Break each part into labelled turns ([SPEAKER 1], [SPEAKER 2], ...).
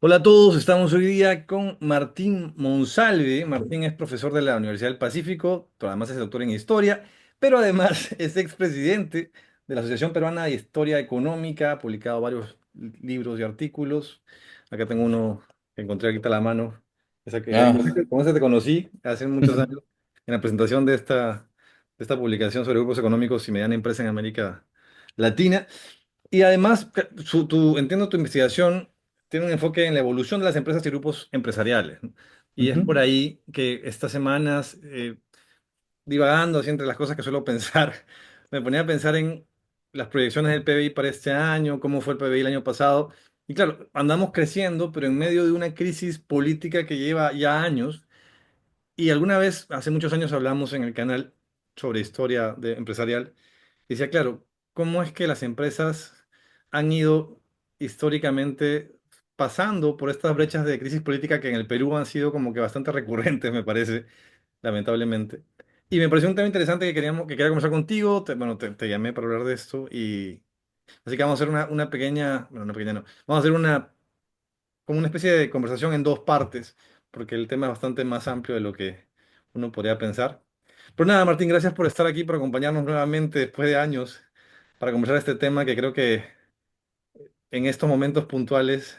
[SPEAKER 1] Hola a todos, estamos hoy día con Martín Monsalve. Martín es profesor de la Universidad del Pacífico, pero además es doctor en historia, pero además es expresidente de la Asociación Peruana de Historia Económica, ha publicado varios libros y artículos. Acá tengo uno que encontré aquí a la mano.
[SPEAKER 2] Ah,
[SPEAKER 1] Con ese te conocí hace muchos años en la presentación de esta publicación sobre grupos económicos y mediana empresa en América Latina. Y además, entiendo tu investigación tiene un enfoque en la evolución de las empresas y grupos empresariales, ¿no? Y es por
[SPEAKER 2] ujú.
[SPEAKER 1] ahí que estas semanas, divagando así entre las cosas que suelo pensar, me ponía a pensar en las proyecciones del PBI para este año, cómo fue el PBI el año pasado. Y claro, andamos creciendo, pero en medio de una crisis política que lleva ya años. Y alguna vez, hace muchos años, hablamos en el canal sobre empresarial. Y decía, claro, ¿cómo es que las empresas han ido históricamente pasando por estas brechas de crisis política que en el Perú han sido como que bastante recurrentes, me parece, lamentablemente? Y me pareció un tema interesante que quería conversar contigo. Te llamé para hablar de esto y así que vamos a hacer una pequeña, bueno, una pequeña no, vamos a hacer como una especie de conversación en dos partes, porque el tema es bastante más amplio de lo que uno podría pensar. Pero nada, Martín, gracias por estar aquí, por acompañarnos nuevamente después de años para conversar este tema que creo que en estos momentos puntuales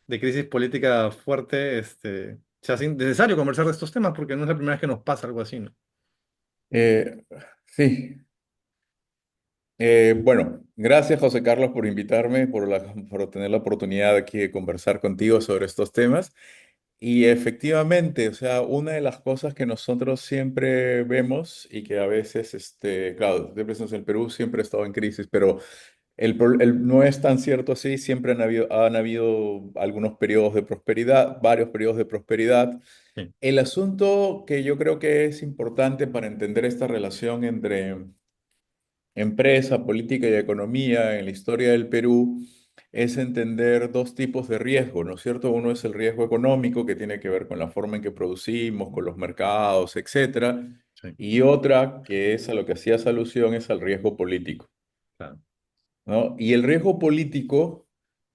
[SPEAKER 1] de crisis política fuerte, se hace necesario conversar de estos temas porque no es la primera vez que nos pasa algo así, ¿no?
[SPEAKER 2] Eh, sí. Bueno, gracias José Carlos por invitarme, por tener la oportunidad aquí de conversar contigo sobre estos temas. Y efectivamente, o sea, una de las cosas que nosotros siempre vemos y que a veces, claro, siempre estamos en el Perú, siempre ha estado en crisis, pero no es tan cierto así, siempre han habido algunos periodos de prosperidad, varios periodos de prosperidad.
[SPEAKER 1] Sí,
[SPEAKER 2] El asunto que yo creo que es importante para entender esta relación entre empresa, política y economía en la historia del Perú es entender dos tipos de riesgo, ¿no es cierto? Uno es el riesgo económico, que tiene que ver con la forma en que producimos, con los mercados, etcétera,
[SPEAKER 1] sí,
[SPEAKER 2] y otra, que es a lo que hacías alusión, es al riesgo político,
[SPEAKER 1] claro.
[SPEAKER 2] ¿no? Y el riesgo político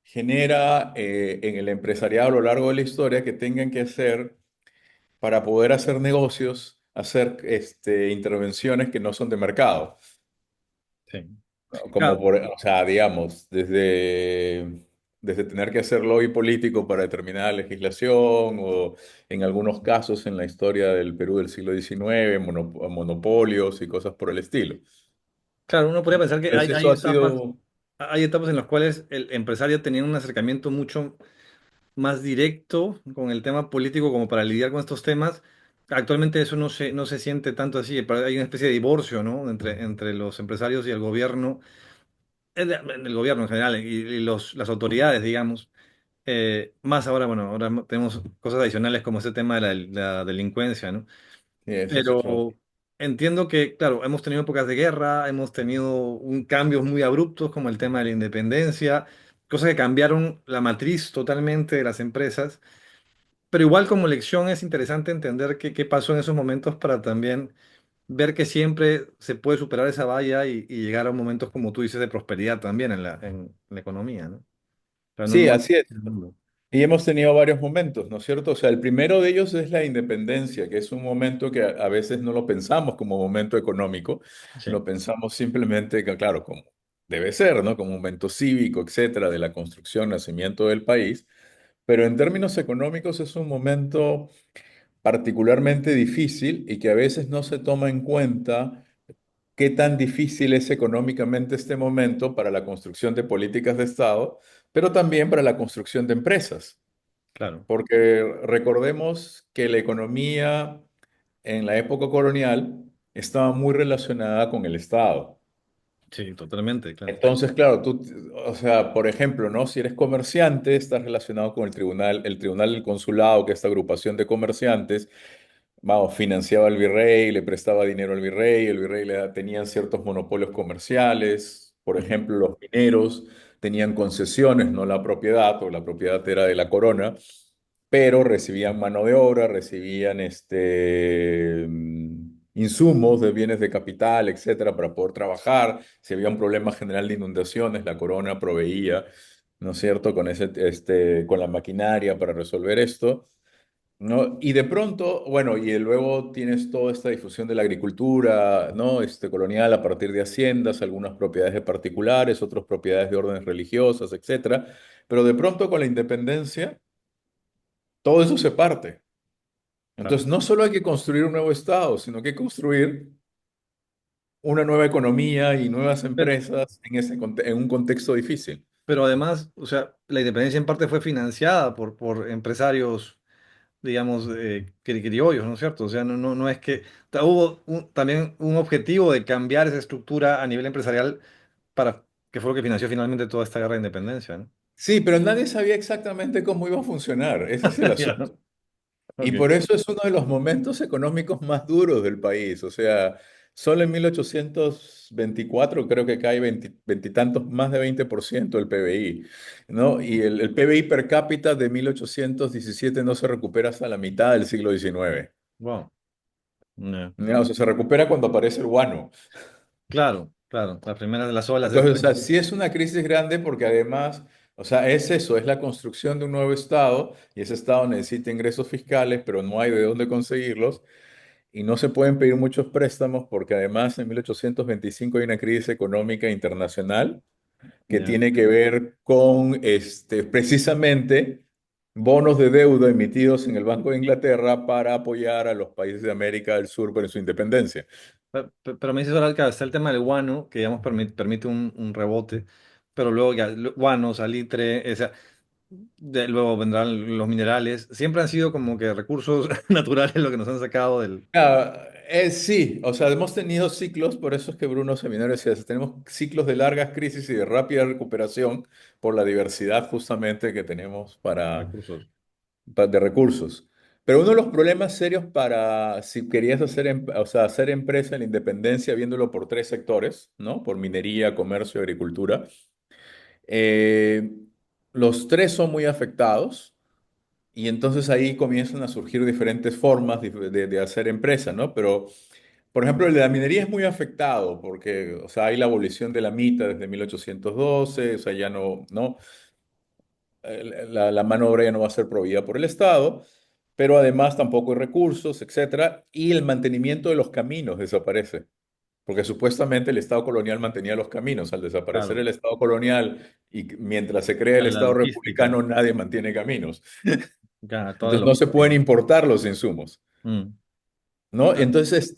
[SPEAKER 2] genera en el empresariado a lo largo de la historia que tengan que hacer para poder hacer negocios, hacer intervenciones que no son de mercado,
[SPEAKER 1] Sí.
[SPEAKER 2] ¿no?
[SPEAKER 1] Claro,
[SPEAKER 2] O sea, digamos, desde tener que hacer lobby político para determinada legislación o en algunos casos en la historia del Perú del siglo XIX, monopolios y cosas por el estilo.
[SPEAKER 1] claro, uno podría pensar que hay,
[SPEAKER 2] Entonces
[SPEAKER 1] hay
[SPEAKER 2] eso ha
[SPEAKER 1] etapas,
[SPEAKER 2] sido,
[SPEAKER 1] hay etapas en las cuales el empresario tenía un acercamiento mucho más directo con el tema político como para lidiar con estos temas. Actualmente eso no se siente tanto así. Hay una especie de divorcio, ¿no? Entre los empresarios y el gobierno, el gobierno en general y las autoridades, digamos. Más ahora, bueno, ahora tenemos cosas adicionales como este tema de la delincuencia, ¿no?
[SPEAKER 2] eso es otro.
[SPEAKER 1] Pero entiendo que, claro, hemos tenido épocas de guerra, hemos tenido cambios muy abruptos como el tema de la independencia, cosas que cambiaron la matriz totalmente de las empresas. Pero igual como lección es interesante entender qué pasó en esos momentos para también ver que siempre se puede superar esa valla y llegar a momentos, como tú dices, de prosperidad también en la economía, ¿no? O sea, no,
[SPEAKER 2] Sí,
[SPEAKER 1] no
[SPEAKER 2] así es.
[SPEAKER 1] es-
[SPEAKER 2] Y hemos tenido varios momentos, ¿no es cierto? O sea, el primero de ellos es la independencia, que es un momento que a veces no lo pensamos como momento económico,
[SPEAKER 1] Sí,
[SPEAKER 2] lo pensamos simplemente, que, claro, como debe ser, ¿no? Como momento cívico, etcétera, de la construcción, nacimiento del país. Pero en términos económicos es un momento particularmente difícil y que a veces no se toma en cuenta qué tan difícil es económicamente este momento para la construcción de políticas de Estado, pero también para la construcción de empresas.
[SPEAKER 1] claro.
[SPEAKER 2] Porque recordemos que la economía en la época colonial estaba muy relacionada con el Estado.
[SPEAKER 1] Sí, totalmente, claro.
[SPEAKER 2] Entonces, claro, o sea, por ejemplo, ¿no? Si eres comerciante, estás relacionado con el tribunal del consulado, que es esta agrupación de comerciantes, vamos, financiaba al virrey, le prestaba dinero al virrey, el virrey tenía ciertos monopolios comerciales, por
[SPEAKER 1] Ujú.
[SPEAKER 2] ejemplo, los mineros tenían concesiones, no la propiedad, o la propiedad era de la corona, pero recibían mano de obra, recibían insumos de bienes de capital, etcétera, para poder trabajar. Si había un problema general de inundaciones, la corona proveía, ¿no es cierto? Con la maquinaria para resolver esto. ¿No? Y de pronto, bueno, luego tienes toda esta difusión de la agricultura, ¿no? Colonial a partir de haciendas, algunas propiedades de particulares, otras propiedades de órdenes religiosas, etcétera. Pero de pronto con la independencia, todo eso se parte.
[SPEAKER 1] Claro.
[SPEAKER 2] Entonces, no solo hay que construir un nuevo Estado, sino que construir una nueva economía y nuevas
[SPEAKER 1] Pero,
[SPEAKER 2] empresas en un contexto difícil.
[SPEAKER 1] pero además, o sea, la independencia en parte fue financiada por empresarios, digamos, criollos, ¿no es cierto? O sea, no es que hubo también un objetivo de cambiar esa estructura a nivel empresarial para que fue lo que financió finalmente toda esta guerra de independencia, ¿no?
[SPEAKER 2] Sí, pero nadie sabía exactamente cómo iba a funcionar. Ese es el
[SPEAKER 1] Ya, ¿no?
[SPEAKER 2] asunto. Y
[SPEAKER 1] Ok.
[SPEAKER 2] por eso es uno de los momentos económicos más duros del país. O sea, solo en 1824 creo que cae veintitantos, más de 20% del PBI, ¿no? Y el PBI per cápita de 1817 no se recupera hasta la mitad del siglo XIX.
[SPEAKER 1] Wow.
[SPEAKER 2] ¿Ya? O sea, se recupera cuando aparece el guano.
[SPEAKER 1] Claro, claro. La primera de las olas es
[SPEAKER 2] Entonces, o sea, sí es una crisis grande porque además, o sea, es eso, es la construcción de un nuevo Estado y ese Estado necesita ingresos fiscales, pero no hay de dónde conseguirlos. Y no se pueden pedir muchos préstamos porque además en 1825 hay una crisis económica internacional que
[SPEAKER 1] ya.
[SPEAKER 2] tiene que ver con precisamente bonos de deuda emitidos en el Banco de Inglaterra para apoyar a los países de América del Sur en su independencia.
[SPEAKER 1] Pero me dices ahora que está el tema del guano, que digamos permite un rebote, pero luego ya guano, salitre, o sea, luego vendrán los minerales. Siempre han sido como que recursos naturales lo que nos han sacado del...
[SPEAKER 2] Sí, o sea, hemos tenido ciclos, por eso es que Bruno Seminario decía, eso, tenemos ciclos de largas crisis y de rápida recuperación por la diversidad justamente que tenemos
[SPEAKER 1] Recursos.
[SPEAKER 2] de recursos. Pero uno de los problemas serios para si querías o sea, hacer empresa en la independencia, viéndolo por tres sectores, ¿no? Por minería, comercio y agricultura, eh, los tres son muy afectados y entonces ahí comienzan a surgir diferentes formas de hacer empresa, ¿no? Pero, por ejemplo, el de la minería es muy afectado porque, o sea, hay la abolición de la mita desde 1812, o sea, ya no, la mano de obra ya no va a ser proveída por el Estado, pero además tampoco hay recursos, etcétera, y el mantenimiento de los caminos desaparece, porque supuestamente el Estado colonial mantenía los caminos. Al desaparecer
[SPEAKER 1] Claro.
[SPEAKER 2] el Estado colonial y mientras se crea el
[SPEAKER 1] La
[SPEAKER 2] Estado
[SPEAKER 1] logística.
[SPEAKER 2] republicano, nadie mantiene caminos.
[SPEAKER 1] Claro, toda la
[SPEAKER 2] Entonces no se pueden
[SPEAKER 1] logística.
[SPEAKER 2] importar los insumos.
[SPEAKER 1] Mm,
[SPEAKER 2] ¿No?
[SPEAKER 1] claro.
[SPEAKER 2] Entonces,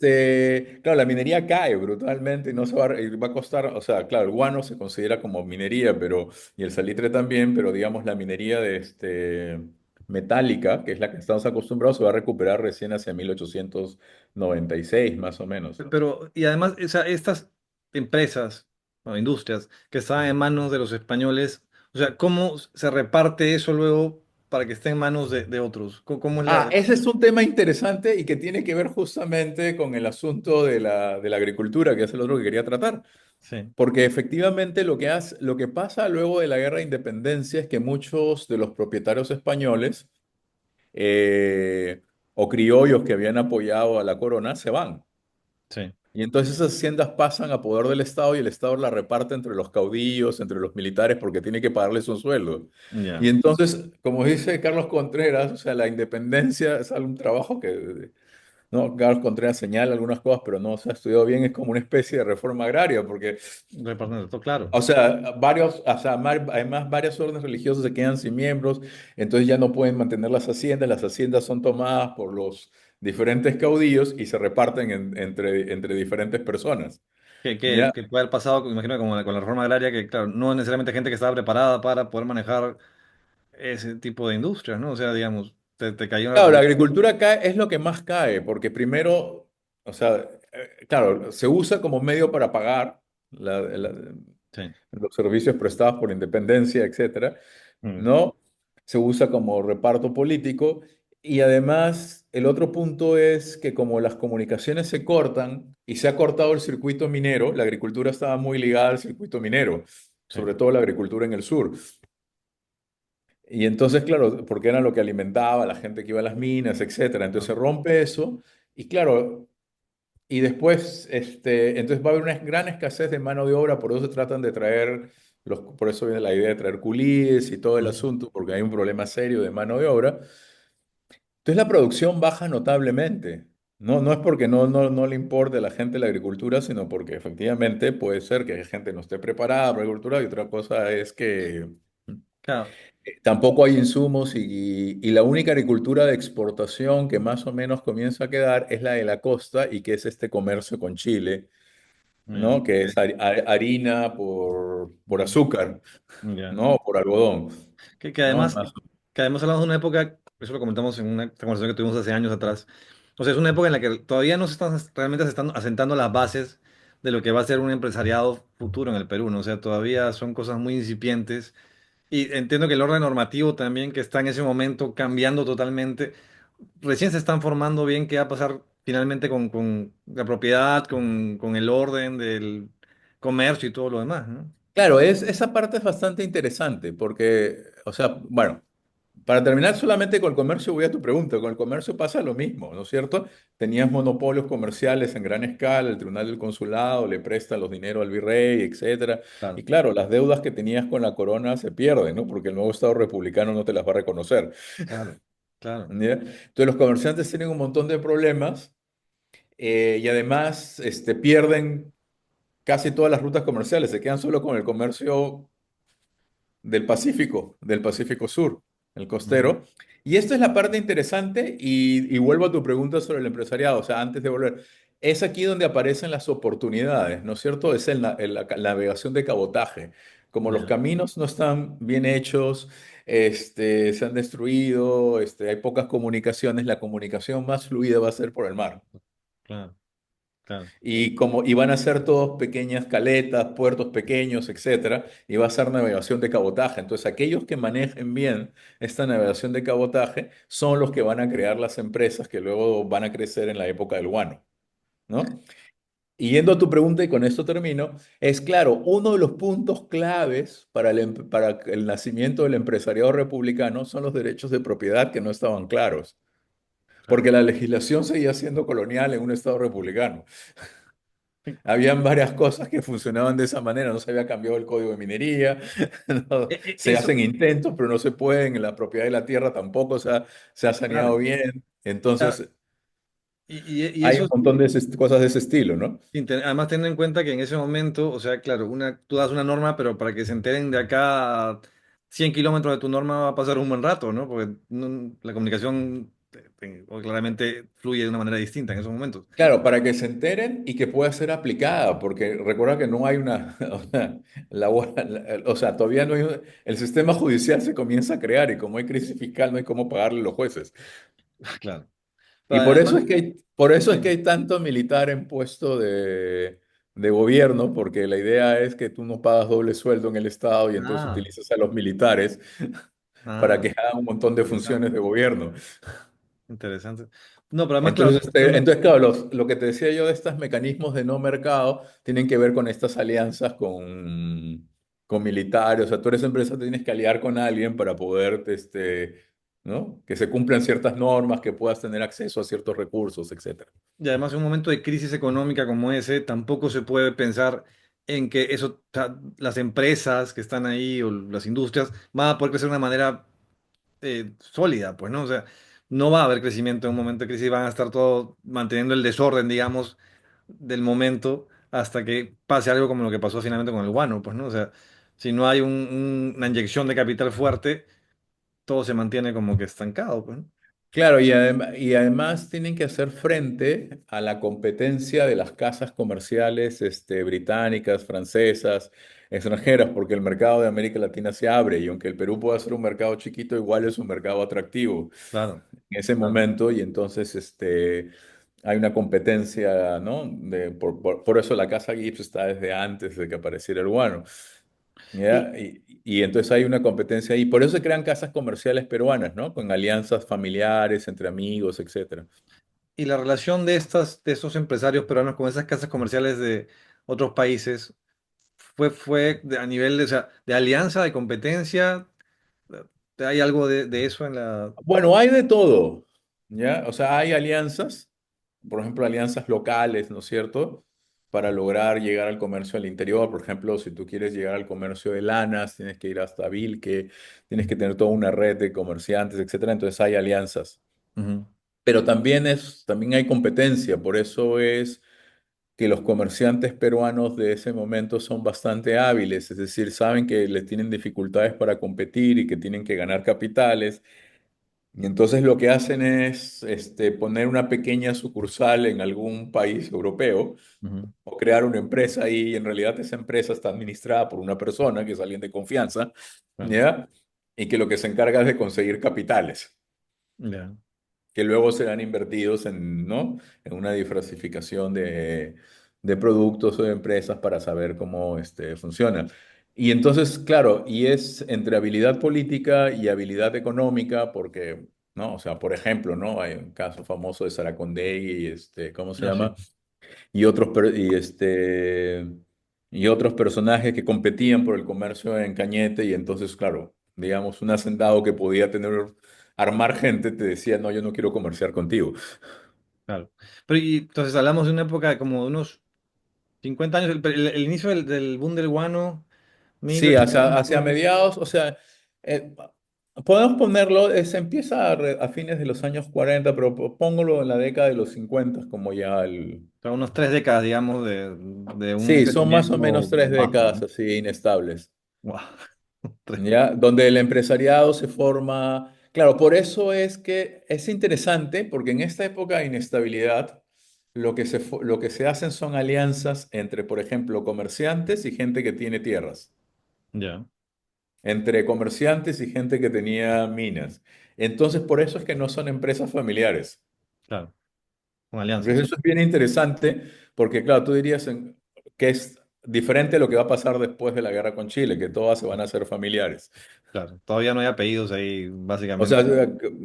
[SPEAKER 2] claro, la minería cae brutalmente y no se va, y va a costar, o sea, claro, el guano se considera como minería, pero, y el salitre también, pero digamos la minería metálica, que es la que estamos acostumbrados, se va a recuperar recién hacia 1896, más o menos.
[SPEAKER 1] Pero, y además, o sea, estas empresas o industrias que estaban en manos de los españoles, o sea, ¿cómo se reparte eso luego para que esté en manos de otros? ¿Cómo es
[SPEAKER 2] Ah, ese es un tema interesante y que tiene que ver justamente con el asunto de la agricultura, que es el otro que quería tratar.
[SPEAKER 1] Sí,
[SPEAKER 2] Porque efectivamente lo que pasa luego de la guerra de independencia es que muchos de los propietarios españoles o criollos que habían apoyado a la corona se van.
[SPEAKER 1] sí,
[SPEAKER 2] Y entonces esas haciendas pasan a poder del Estado y el Estado las reparte entre los caudillos, entre los militares, porque tiene que pagarles un sueldo. Y
[SPEAKER 1] ya,
[SPEAKER 2] entonces, como dice Carlos Contreras, o sea, la independencia es un trabajo que, no, Carlos Contreras señala algunas cosas, pero no se ha estudiado bien, es como una especie de reforma agraria, porque
[SPEAKER 1] reparten todo, claro,
[SPEAKER 2] o sea, además varias órdenes religiosas se quedan sin miembros, entonces ya no pueden mantener las haciendas son tomadas por los diferentes caudillos y se reparten entre diferentes personas. ¿Ya?
[SPEAKER 1] que puede haber pasado, me imagino, como con la reforma agraria, que claro, no necesariamente gente que estaba preparada para poder manejar ese tipo de industrias, ¿no? O sea, digamos, te cayó una
[SPEAKER 2] Claro, la
[SPEAKER 1] revolución.
[SPEAKER 2] agricultura cae, es lo que más cae, porque primero, o sea, claro, se usa como medio para pagar
[SPEAKER 1] Sí,
[SPEAKER 2] los servicios prestados por independencia, etcétera,
[SPEAKER 1] mm,
[SPEAKER 2] ¿no? Se usa como reparto político y además el otro punto es que como las comunicaciones se cortan y se ha cortado el circuito minero, la agricultura estaba muy ligada al circuito minero,
[SPEAKER 1] sí,
[SPEAKER 2] sobre todo la agricultura en el sur. Y entonces, claro, porque era lo que alimentaba a la gente que iba a las minas, etcétera. Entonces
[SPEAKER 1] ¿no?
[SPEAKER 2] se rompe eso y claro, y después, entonces va a haber una gran escasez de mano de obra, por eso se tratan de traer por eso viene la idea de traer culíes y todo el
[SPEAKER 1] Ujú.
[SPEAKER 2] asunto, porque hay un problema serio de mano de obra. Entonces la producción baja notablemente. No, no es porque no le importe a la gente la agricultura, sino porque efectivamente puede ser que la gente no esté preparada para la agricultura y otra cosa es que
[SPEAKER 1] Claro,
[SPEAKER 2] tampoco hay insumos y la única agricultura de exportación que más o menos comienza a quedar es la de la costa y que es este comercio con Chile,
[SPEAKER 1] ya,
[SPEAKER 2] ¿no? Que es harina por azúcar,
[SPEAKER 1] ya.
[SPEAKER 2] ¿no? Por algodón,
[SPEAKER 1] Que
[SPEAKER 2] ¿no?
[SPEAKER 1] además, que además hablamos de una época, eso lo comentamos en una conversación que tuvimos hace años atrás. O sea, es una época en la que todavía no se están realmente se están asentando las bases de lo que va a ser un empresariado futuro en el Perú, ¿no? O sea, todavía son cosas muy incipientes. Y entiendo que el orden normativo también que está en ese momento cambiando totalmente. Recién se están formando bien qué va a pasar finalmente con la propiedad, con el orden del comercio y todo lo demás, ¿no?
[SPEAKER 2] Claro, esa parte es bastante interesante porque, o sea, bueno, para terminar solamente con el comercio, voy a tu pregunta, con el comercio pasa lo mismo, ¿no es cierto? Tenías monopolios comerciales en gran escala, el Tribunal del Consulado le presta los dineros al virrey, etcétera. Y
[SPEAKER 1] Claro,
[SPEAKER 2] claro, las deudas que tenías con la corona se pierden, ¿no? Porque el nuevo Estado republicano no te las va a reconocer.
[SPEAKER 1] claro, claro.
[SPEAKER 2] ¿Ya? Entonces los comerciantes tienen un montón de problemas y además pierden casi todas las rutas comerciales, se quedan solo con el comercio del Pacífico Sur, el
[SPEAKER 1] Ujú.
[SPEAKER 2] costero. Y esto es la parte interesante y vuelvo a tu pregunta sobre el empresariado, o sea, antes de volver, es aquí donde aparecen las oportunidades, ¿no es cierto? Es en la navegación de cabotaje. Como los
[SPEAKER 1] Ya,
[SPEAKER 2] caminos no están bien hechos, se han destruido, hay pocas comunicaciones, la comunicación más fluida va a ser por el mar.
[SPEAKER 1] claro, claro.
[SPEAKER 2] Y van a ser todos pequeñas caletas, puertos pequeños, etcétera, y va a ser navegación de cabotaje. Entonces, aquellos que manejen bien esta navegación de cabotaje son los que van a crear las empresas que luego van a crecer en la época del guano, ¿no? Y yendo a tu pregunta, y con esto termino, es claro, uno de los puntos claves para el nacimiento del empresariado republicano son los derechos de propiedad que no estaban claros,
[SPEAKER 1] Claro.
[SPEAKER 2] porque la legislación seguía siendo colonial en un estado republicano.
[SPEAKER 1] Sí.
[SPEAKER 2] Habían varias cosas que funcionaban de esa manera, no se había cambiado el código de minería, no, se
[SPEAKER 1] Eso,
[SPEAKER 2] hacen intentos, pero no se pueden, en la propiedad de la tierra tampoco se ha saneado
[SPEAKER 1] claro.
[SPEAKER 2] bien,
[SPEAKER 1] Ah,
[SPEAKER 2] entonces
[SPEAKER 1] y
[SPEAKER 2] hay
[SPEAKER 1] eso
[SPEAKER 2] un
[SPEAKER 1] es
[SPEAKER 2] montón de cosas de ese estilo, ¿no?
[SPEAKER 1] además teniendo en cuenta que en ese momento, o sea, claro, tú das una norma, pero para que se enteren de acá a 100 kilómetros de tu norma va a pasar un buen rato, ¿no? Porque la comunicación claramente fluye de una manera distinta en esos momentos.
[SPEAKER 2] Claro, para que se enteren y que pueda ser aplicada, porque recuerda que no hay una, o sea, o sea, todavía no hay, el sistema judicial se comienza a crear y como hay crisis fiscal no hay cómo pagarle a los jueces.
[SPEAKER 1] Claro.
[SPEAKER 2] Y
[SPEAKER 1] Pero
[SPEAKER 2] por eso
[SPEAKER 1] además,
[SPEAKER 2] es que por eso es que
[SPEAKER 1] sí.
[SPEAKER 2] hay tanto militar en puesto de gobierno, porque la idea es que tú no pagas doble sueldo en el Estado y entonces
[SPEAKER 1] Ah,
[SPEAKER 2] utilizas a los militares para
[SPEAKER 1] ah,
[SPEAKER 2] que hagan un montón de
[SPEAKER 1] interesante,
[SPEAKER 2] funciones de gobierno.
[SPEAKER 1] interesante. No, pero además, claro,
[SPEAKER 2] Entonces, entonces claro, lo que te decía yo de estos mecanismos de no mercado tienen que ver con estas alianzas con militares. O sea, tú eres empresa, tienes que aliar con alguien para poder, ¿no? Que se cumplan ciertas normas, que puedas tener acceso a ciertos recursos, etcétera.
[SPEAKER 1] y además en un momento de crisis económica como ese, tampoco se puede pensar en que eso, o sea, las empresas que están ahí o las industrias van a poder crecer de una manera sólida, pues, ¿no? O sea, no va a haber crecimiento en un momento de crisis, van a estar todos manteniendo el desorden, digamos, del momento hasta que pase algo como lo que pasó finalmente con el guano, pues, ¿no? O sea, si no hay una inyección de capital fuerte, todo se mantiene como que estancado, pues, ¿no?
[SPEAKER 2] Claro, y además tienen que hacer frente a la competencia de las casas comerciales británicas, francesas, extranjeras, porque el mercado de América Latina se abre y aunque el Perú pueda ser un mercado chiquito, igual es un mercado atractivo
[SPEAKER 1] Claro,
[SPEAKER 2] en ese
[SPEAKER 1] claro.
[SPEAKER 2] momento y entonces hay una competencia, ¿no? Por eso la casa Gibbs está desde antes de que apareciera el guano.
[SPEAKER 1] Y,
[SPEAKER 2] ¿Ya? Y entonces hay una competencia ahí. Por eso se crean casas comerciales peruanas, ¿no? Con alianzas familiares, entre amigos, etcétera.
[SPEAKER 1] y la relación de estos empresarios peruanos con esas casas comerciales de otros países a nivel de, o sea, de alianza, de competencia. ¿Hay algo de eso en la...
[SPEAKER 2] Bueno, hay de todo, ¿ya? O sea, hay alianzas, por ejemplo, alianzas locales, ¿no es cierto? para lograr llegar al comercio al interior. Por ejemplo, si tú quieres llegar al comercio de lanas, tienes que ir hasta Vilque, tienes que tener toda una red de comerciantes, etcétera. Entonces hay alianzas.
[SPEAKER 1] Ujú,
[SPEAKER 2] Pero también hay competencia, por eso es que los comerciantes peruanos de ese momento son bastante hábiles, es decir, saben que les tienen dificultades para competir y que tienen que ganar capitales. Y entonces lo que hacen es poner una pequeña sucursal en algún país europeo
[SPEAKER 1] ujú,
[SPEAKER 2] o crear una empresa ahí, y en realidad esa empresa está administrada por una persona que es alguien de confianza,
[SPEAKER 1] claro,
[SPEAKER 2] ¿ya? Y que lo que se encarga es de conseguir capitales
[SPEAKER 1] ya,
[SPEAKER 2] que luego serán invertidos en, ¿no? En una diversificación de productos o de empresas para saber cómo funciona. Y entonces, claro, y es entre habilidad política y habilidad económica, porque, ¿no? O sea, por ejemplo, ¿no? Hay un caso famoso de Saracondegui y ¿cómo se
[SPEAKER 1] ah, sí,
[SPEAKER 2] llama? Y y otros personajes que competían por el comercio en Cañete y entonces, claro, digamos, un hacendado que podía armar gente te decía, no, yo no quiero comerciar contigo.
[SPEAKER 1] claro. Pero y entonces hablamos de una época de como de unos 50 años, el inicio del boom del guano,
[SPEAKER 2] Sí, hacia
[SPEAKER 1] 1800,
[SPEAKER 2] mediados, o sea, eh, podemos ponerlo, se empieza a fines de los años 40 pero póngalo en la década de los 50 como ya el...
[SPEAKER 1] o sea, unos 3 décadas, digamos, de un
[SPEAKER 2] Sí, son más o menos
[SPEAKER 1] crecimiento
[SPEAKER 2] tres
[SPEAKER 1] bajo,
[SPEAKER 2] décadas
[SPEAKER 1] ¿no?
[SPEAKER 2] así inestables.
[SPEAKER 1] Wow, tres.
[SPEAKER 2] ¿Ya? Donde el empresariado se forma. Claro, por eso es que es interesante, porque en esta época de inestabilidad, lo que se hacen son alianzas entre, por ejemplo, comerciantes y gente que tiene tierras,
[SPEAKER 1] Ya,
[SPEAKER 2] entre comerciantes y gente que tenía minas. Entonces, por eso es que no son empresas familiares.
[SPEAKER 1] claro, con
[SPEAKER 2] Entonces,
[SPEAKER 1] alianzas,
[SPEAKER 2] eso es bien interesante, porque, claro, tú dirías que es diferente a lo que va a pasar después de la guerra con Chile, que todas se van a hacer familiares.
[SPEAKER 1] claro. Todavía no hay apellidos ahí,
[SPEAKER 2] O sea,
[SPEAKER 1] básicamente.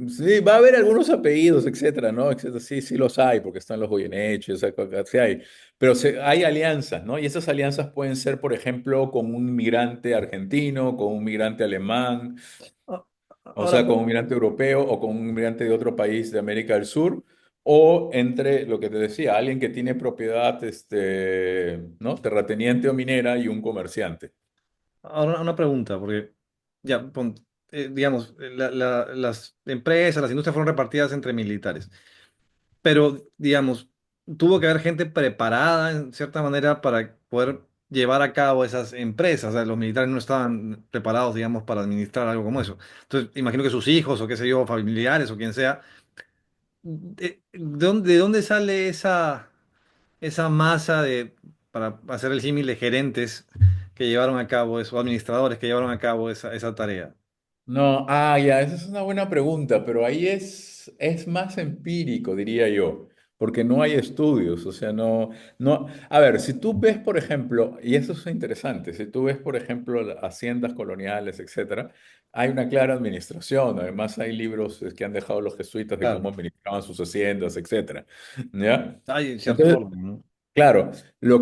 [SPEAKER 2] sí, va a haber algunos apellidos, etcétera, ¿no? Etcétera. Sí, sí los hay, porque están los Goyeneche, o sea, sí hay. Pero hay alianzas, ¿no? Y esas alianzas pueden ser, por ejemplo, con un migrante argentino, con un migrante alemán,
[SPEAKER 1] Ah,
[SPEAKER 2] o
[SPEAKER 1] ahora,
[SPEAKER 2] sea, con un migrante europeo o con un migrante de otro país de América del Sur, o entre lo que te decía, alguien que tiene propiedad, ¿no? Terrateniente o minera y un comerciante.
[SPEAKER 1] ahora una pregunta, porque ya, digamos, las empresas, las industrias fueron repartidas entre militares, pero, digamos, tuvo que haber gente preparada en cierta manera para poder llevar a cabo esas empresas. O sea, los militares no estaban preparados, digamos, para administrar algo como eso. Entonces, imagino que sus hijos o qué sé yo, familiares o quien sea, de dónde sale esa masa para hacer el símil de gerentes que llevaron a cabo eso, administradores que llevaron a cabo esa tarea?
[SPEAKER 2] No, ya, esa es una buena pregunta, pero ahí es más empírico, diría yo, porque no hay estudios, o sea, no, a ver, si tú ves, por ejemplo, y eso es interesante, si tú ves, por ejemplo, haciendas coloniales, etcétera, hay una clara administración, además hay libros que han dejado los jesuitas de cómo
[SPEAKER 1] Claro,
[SPEAKER 2] administraban sus haciendas, etcétera, ¿ya?
[SPEAKER 1] hay cierto
[SPEAKER 2] Entonces,
[SPEAKER 1] orden, ¿no?
[SPEAKER 2] claro, lo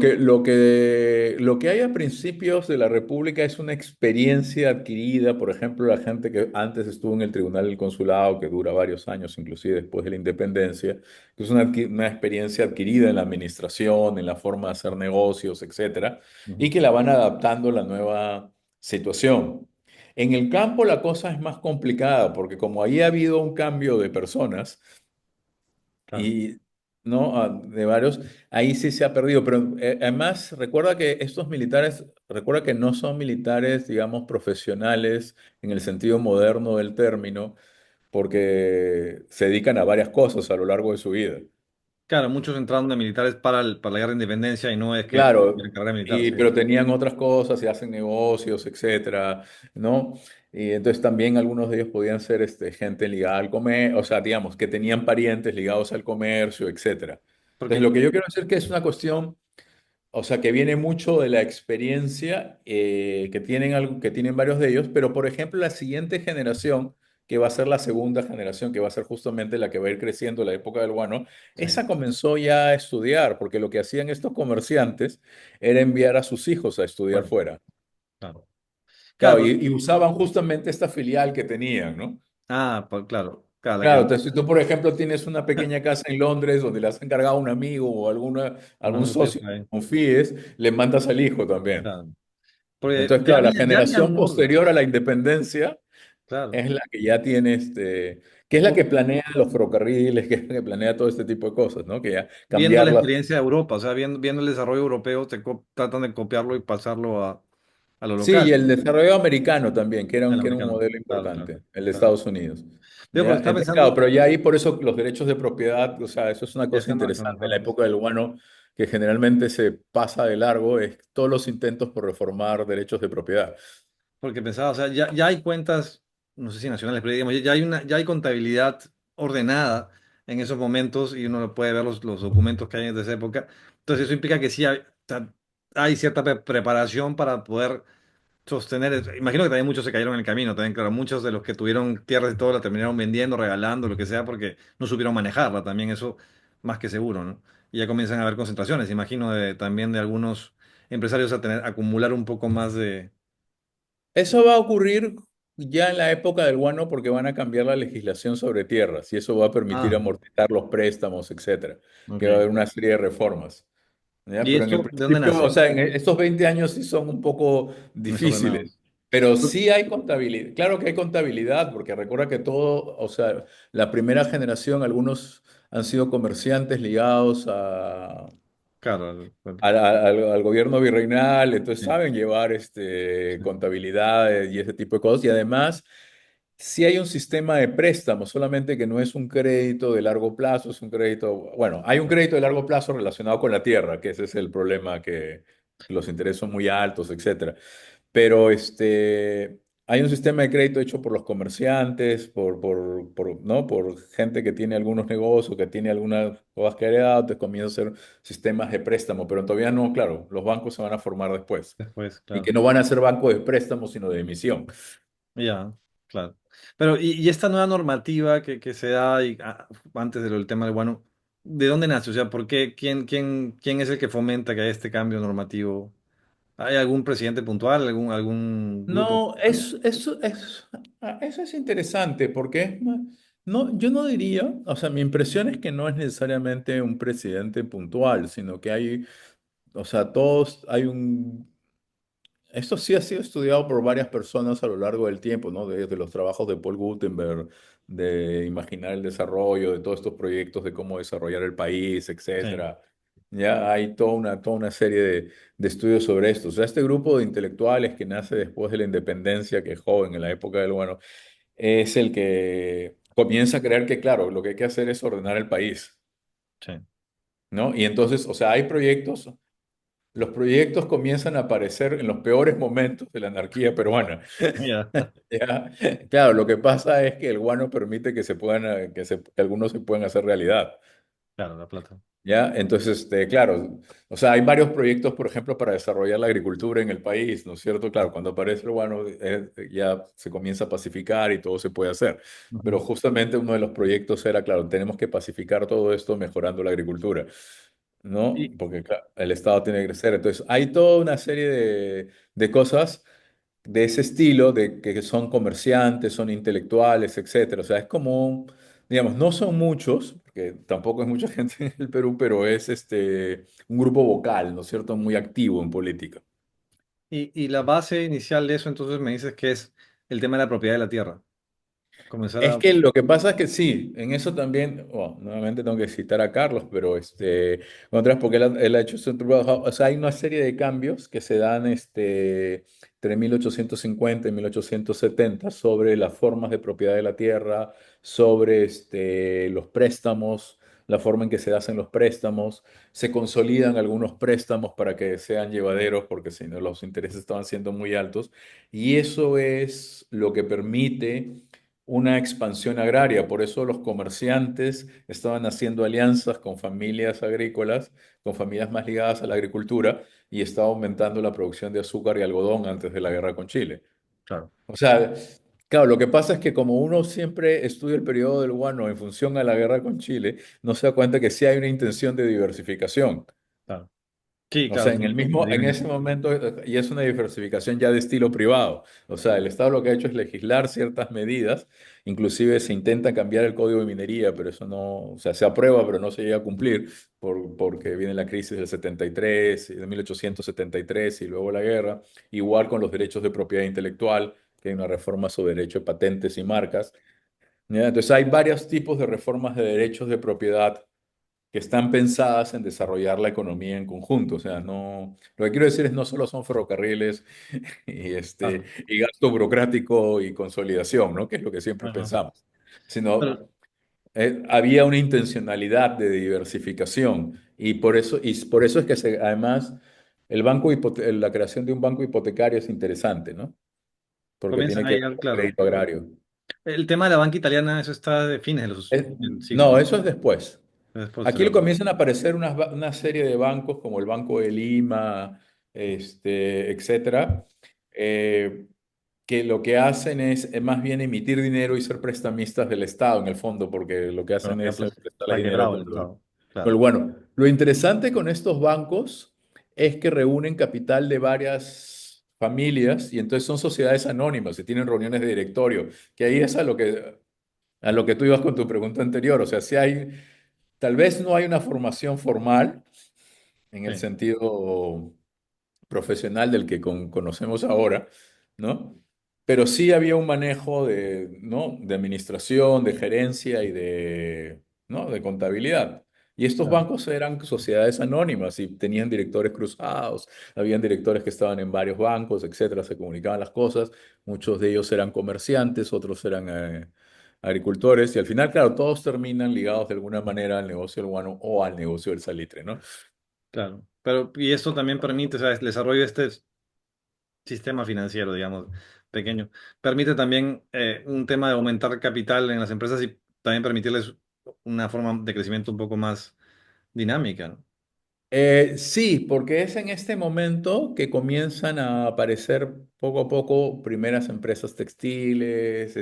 [SPEAKER 2] que hay a principios de la República es una experiencia adquirida, por ejemplo, la gente que antes estuvo en el Tribunal del Consulado, que dura varios años, inclusive después de la independencia, que es una experiencia adquirida en la administración, en la forma de hacer negocios, etcétera, y
[SPEAKER 1] Ujú,
[SPEAKER 2] que la van adaptando a la nueva situación. En el campo la cosa es más complicada, porque como ahí ha habido un cambio de personas,
[SPEAKER 1] claro.
[SPEAKER 2] y no, de varios, ahí sí se ha perdido. Pero además, recuerda que no son militares, digamos, profesionales en el sentido moderno del término, porque se dedican a varias cosas a lo largo de su vida.
[SPEAKER 1] Claro, muchos entraron de militares para la guerra de independencia y no es que
[SPEAKER 2] Claro,
[SPEAKER 1] la carrera militar, sí.
[SPEAKER 2] pero tenían otras cosas y hacen negocios, etcétera, ¿no? Y entonces también algunos de ellos podían ser gente ligada al comercio, o sea, digamos, que tenían parientes ligados al comercio, etcétera. Entonces,
[SPEAKER 1] Porque,
[SPEAKER 2] lo que yo quiero decir que es una cuestión, o sea, que viene mucho de la experiencia que tienen varios de ellos, pero por ejemplo, la siguiente generación, que va a ser la segunda generación, que va a ser justamente la que va a ir creciendo en la época del guano,
[SPEAKER 1] sí,
[SPEAKER 2] esa comenzó ya a estudiar, porque lo que hacían estos comerciantes era enviar a sus hijos a estudiar
[SPEAKER 1] bueno,
[SPEAKER 2] fuera.
[SPEAKER 1] claro.
[SPEAKER 2] Claro,
[SPEAKER 1] Claro,
[SPEAKER 2] y usaban justamente esta filial que tenían, ¿no?
[SPEAKER 1] claro. claro, la que
[SPEAKER 2] Claro,
[SPEAKER 1] no.
[SPEAKER 2] entonces si tú, por ejemplo, tienes una pequeña casa en Londres donde le has encargado a un amigo o algún
[SPEAKER 1] Algún tío
[SPEAKER 2] socio
[SPEAKER 1] por
[SPEAKER 2] que
[SPEAKER 1] ahí.
[SPEAKER 2] confíes, le mandas al hijo también.
[SPEAKER 1] Claro. Porque
[SPEAKER 2] Entonces, claro, la
[SPEAKER 1] ya había
[SPEAKER 2] generación
[SPEAKER 1] normas,
[SPEAKER 2] posterior a la independencia
[SPEAKER 1] claro.
[SPEAKER 2] es la que ya tiene que es la que planea los ferrocarriles, que es la que planea todo este tipo de cosas, ¿no? Que ya
[SPEAKER 1] Viendo la
[SPEAKER 2] cambiarlas.
[SPEAKER 1] experiencia de Europa, o sea, viendo el desarrollo europeo, tratan de copiarlo y pasarlo a lo
[SPEAKER 2] Sí, y
[SPEAKER 1] local,
[SPEAKER 2] el desarrollo americano también,
[SPEAKER 1] al
[SPEAKER 2] que era un
[SPEAKER 1] americano.
[SPEAKER 2] modelo
[SPEAKER 1] Claro, claro,
[SPEAKER 2] importante, el de
[SPEAKER 1] claro.
[SPEAKER 2] Estados Unidos.
[SPEAKER 1] Yo porque
[SPEAKER 2] ¿Ya?
[SPEAKER 1] estaba
[SPEAKER 2] Entonces, claro,
[SPEAKER 1] pensando,
[SPEAKER 2] pero ya ahí por eso los derechos de propiedad, o sea, eso es una
[SPEAKER 1] ya
[SPEAKER 2] cosa
[SPEAKER 1] están
[SPEAKER 2] interesante. En la
[SPEAKER 1] marcados.
[SPEAKER 2] época del guano, que generalmente se pasa de largo, es todos los intentos por reformar derechos de propiedad.
[SPEAKER 1] Porque pensaba, o sea, ya hay cuentas, no sé si nacionales, pero digamos, ya hay contabilidad ordenada en esos momentos y uno lo puede ver los documentos que hay de esa época. Entonces eso implica que sí hay, o sea, hay cierta preparación para poder sostener. Imagino que también muchos se cayeron en el camino, también, claro, muchos de los que tuvieron tierras y todo la terminaron vendiendo, regalando, lo que sea, porque no supieron manejarla, también eso más que seguro, ¿no? Y ya comienzan a haber concentraciones, imagino también de algunos empresarios a tener, acumular un poco más de...
[SPEAKER 2] Eso va a ocurrir ya en la época del guano porque van a cambiar la legislación sobre tierras y eso va a permitir
[SPEAKER 1] Ah,
[SPEAKER 2] amortizar los préstamos, etcétera, que va a
[SPEAKER 1] ok.
[SPEAKER 2] haber una serie de reformas. ¿Ya?
[SPEAKER 1] ¿Y
[SPEAKER 2] Pero en el
[SPEAKER 1] esto de dónde
[SPEAKER 2] principio, o
[SPEAKER 1] nace?
[SPEAKER 2] sea, en estos 20 años sí son un poco
[SPEAKER 1] Desordenado.
[SPEAKER 2] difíciles, pero sí hay contabilidad. Claro que hay contabilidad, porque recuerda que todo, o sea, la primera generación, algunos han sido comerciantes ligados
[SPEAKER 1] Claro,
[SPEAKER 2] al gobierno virreinal, entonces
[SPEAKER 1] sí,
[SPEAKER 2] saben llevar
[SPEAKER 1] sí.
[SPEAKER 2] contabilidad y ese tipo de cosas. Y además, sí hay un sistema de préstamo, solamente que no es un crédito de largo plazo, es un crédito, bueno, hay un crédito de largo plazo relacionado con la tierra, que ese es el problema, que los intereses son muy altos, etcétera. Pero hay un sistema de crédito hecho por los comerciantes, ¿no? Por gente que tiene algunos negocios, que tiene algunas cosas que ha heredado, te comienza a hacer sistemas de préstamo, pero todavía no, claro, los bancos se van a formar después
[SPEAKER 1] Después,
[SPEAKER 2] y que
[SPEAKER 1] claro.
[SPEAKER 2] no van a ser bancos de préstamo, sino de emisión.
[SPEAKER 1] Ya, claro. Pero, y esta nueva normativa que se da antes del tema del guano, ¿de dónde nace? O sea, ¿por qué? ¿Quién es el que fomenta que haya este cambio normativo? ¿Hay algún presidente puntual, algún grupo
[SPEAKER 2] No,
[SPEAKER 1] puntual?
[SPEAKER 2] eso es interesante porque no, yo no diría, o sea, mi impresión es que no es necesariamente un presidente puntual, sino que hay, o sea, hay esto sí ha sido estudiado por varias personas a lo largo del tiempo, ¿no? Desde los trabajos de Paul Gutenberg, de imaginar el desarrollo de todos estos proyectos de cómo desarrollar el país,
[SPEAKER 1] Sí,
[SPEAKER 2] etcétera. Ya hay toda una serie de estudios sobre esto. O sea, este grupo de intelectuales que nace después de la independencia, que es joven en la época del bueno, es el que comienza a creer que, claro, lo que hay que hacer es ordenar el país,
[SPEAKER 1] sí.
[SPEAKER 2] ¿no? Y entonces, o sea, hay proyectos. Los proyectos comienzan a aparecer en los peores momentos de la anarquía peruana.
[SPEAKER 1] Ya,
[SPEAKER 2] ¿Ya? Claro, lo que pasa es que el guano permite que se puedan, que algunos se puedan hacer realidad.
[SPEAKER 1] claro, la plata.
[SPEAKER 2] ¿Ya? Entonces, claro, o sea, hay varios proyectos, por ejemplo, para desarrollar la agricultura en el país, ¿no es cierto? Claro, cuando aparece el guano ya se comienza a pacificar y todo se puede hacer. Pero
[SPEAKER 1] Ujú.
[SPEAKER 2] justamente uno de los proyectos era, claro, tenemos que pacificar todo esto mejorando la agricultura. ¿No?
[SPEAKER 1] Y,
[SPEAKER 2] Porque el Estado tiene que crecer. Entonces, hay toda una serie de cosas de ese estilo, que son comerciantes, son intelectuales, etcétera. O sea, es como, digamos, no son muchos, porque tampoco es mucha gente en el Perú, pero es un grupo vocal, ¿no es cierto? Muy activo en política.
[SPEAKER 1] y la base inicial de eso, entonces me dices que es el tema de la propiedad de la tierra. Comenzar
[SPEAKER 2] Es
[SPEAKER 1] a...
[SPEAKER 2] que lo que pasa es que sí, en eso también, bueno, nuevamente tengo que citar a Carlos, pero porque él ha hecho su trabajo, o sea, hay una serie de cambios que se dan entre 1850 y 1870 sobre las formas de propiedad de la tierra, sobre los préstamos, la forma en que se hacen los préstamos, se consolidan algunos préstamos para que sean llevaderos, porque si no los intereses estaban siendo muy altos, y eso es lo que permite una expansión agraria. Por eso los comerciantes estaban haciendo alianzas con familias agrícolas, con familias más ligadas a la agricultura, y estaba aumentando la producción de azúcar y algodón antes de la guerra con Chile.
[SPEAKER 1] Claro,
[SPEAKER 2] O sea, claro, lo que pasa es que como uno siempre estudia el periodo del guano en función a la guerra con Chile, no se da cuenta que sí hay una intención de diversificación.
[SPEAKER 1] claro. Sí,
[SPEAKER 2] O
[SPEAKER 1] claro,
[SPEAKER 2] sea,
[SPEAKER 1] tiene como
[SPEAKER 2] en
[SPEAKER 1] dividendos.
[SPEAKER 2] ese momento, y es una diversificación ya de estilo privado. O sea, el Estado lo que ha hecho es legislar ciertas medidas, inclusive se intenta cambiar el código de minería, pero eso no, o sea, se aprueba, pero no se llega a cumplir porque viene la crisis del 73, de 1873 y luego la guerra. Igual con los derechos de propiedad intelectual, que hay una reforma sobre derecho de patentes y marcas. ¿Ya? Entonces, hay varios tipos de reformas de derechos de propiedad que están pensadas en desarrollar la economía en conjunto. O sea, no, lo que quiero decir es no solo son ferrocarriles
[SPEAKER 1] Claro.
[SPEAKER 2] y gasto burocrático y consolidación, ¿no? Que es lo que siempre
[SPEAKER 1] Ajá.
[SPEAKER 2] pensamos, sino
[SPEAKER 1] Pero
[SPEAKER 2] había una intencionalidad de diversificación y por eso es que además la creación de un banco hipotecario es interesante, ¿no? Porque tiene
[SPEAKER 1] comienzan a
[SPEAKER 2] que ver
[SPEAKER 1] llegar,
[SPEAKER 2] con
[SPEAKER 1] claro.
[SPEAKER 2] crédito agrario.
[SPEAKER 1] El tema de la banca italiana, eso está de fines del siglo,
[SPEAKER 2] No,
[SPEAKER 1] ¿no?
[SPEAKER 2] eso es después.
[SPEAKER 1] Después
[SPEAKER 2] Aquí
[SPEAKER 1] será.
[SPEAKER 2] le comienzan a aparecer una serie de bancos como el Banco de Lima, etcétera, eh, que lo que hacen es más bien emitir dinero y ser prestamistas del Estado en el fondo, porque lo que
[SPEAKER 1] Pero
[SPEAKER 2] hacen
[SPEAKER 1] ya
[SPEAKER 2] es
[SPEAKER 1] pues
[SPEAKER 2] prestarle
[SPEAKER 1] está
[SPEAKER 2] dinero al
[SPEAKER 1] quebrado el
[SPEAKER 2] pueblo.
[SPEAKER 1] Estado. Claro.
[SPEAKER 2] Pero bueno, lo interesante con estos bancos es que reúnen capital de varias familias y entonces son sociedades anónimas y tienen reuniones de directorio, que ahí es a lo que tú ibas con tu pregunta anterior. O sea, si hay, tal vez no hay una formación formal en el
[SPEAKER 1] Sí,
[SPEAKER 2] sentido profesional del que conocemos ahora, ¿no? Pero sí había un manejo de, ¿no? De administración, de gerencia y de, ¿no? De contabilidad. Y estos
[SPEAKER 1] claro.
[SPEAKER 2] bancos eran sociedades anónimas y tenían directores cruzados, habían directores que estaban en varios bancos, etcétera, se comunicaban las cosas, muchos de ellos eran comerciantes, otros eran agricultores, y al final, claro, todos terminan ligados de alguna manera al negocio del guano o al negocio del salitre, ¿no?
[SPEAKER 1] Claro. Pero, y esto también permite, o sea, el desarrollo de este sistema financiero, digamos, pequeño, permite también un tema de aumentar capital en las empresas y también permitirles una forma de crecimiento un poco más dinámica, ¿no?
[SPEAKER 2] Sí, porque es en este momento que comienzan a aparecer poco a poco primeras empresas textiles,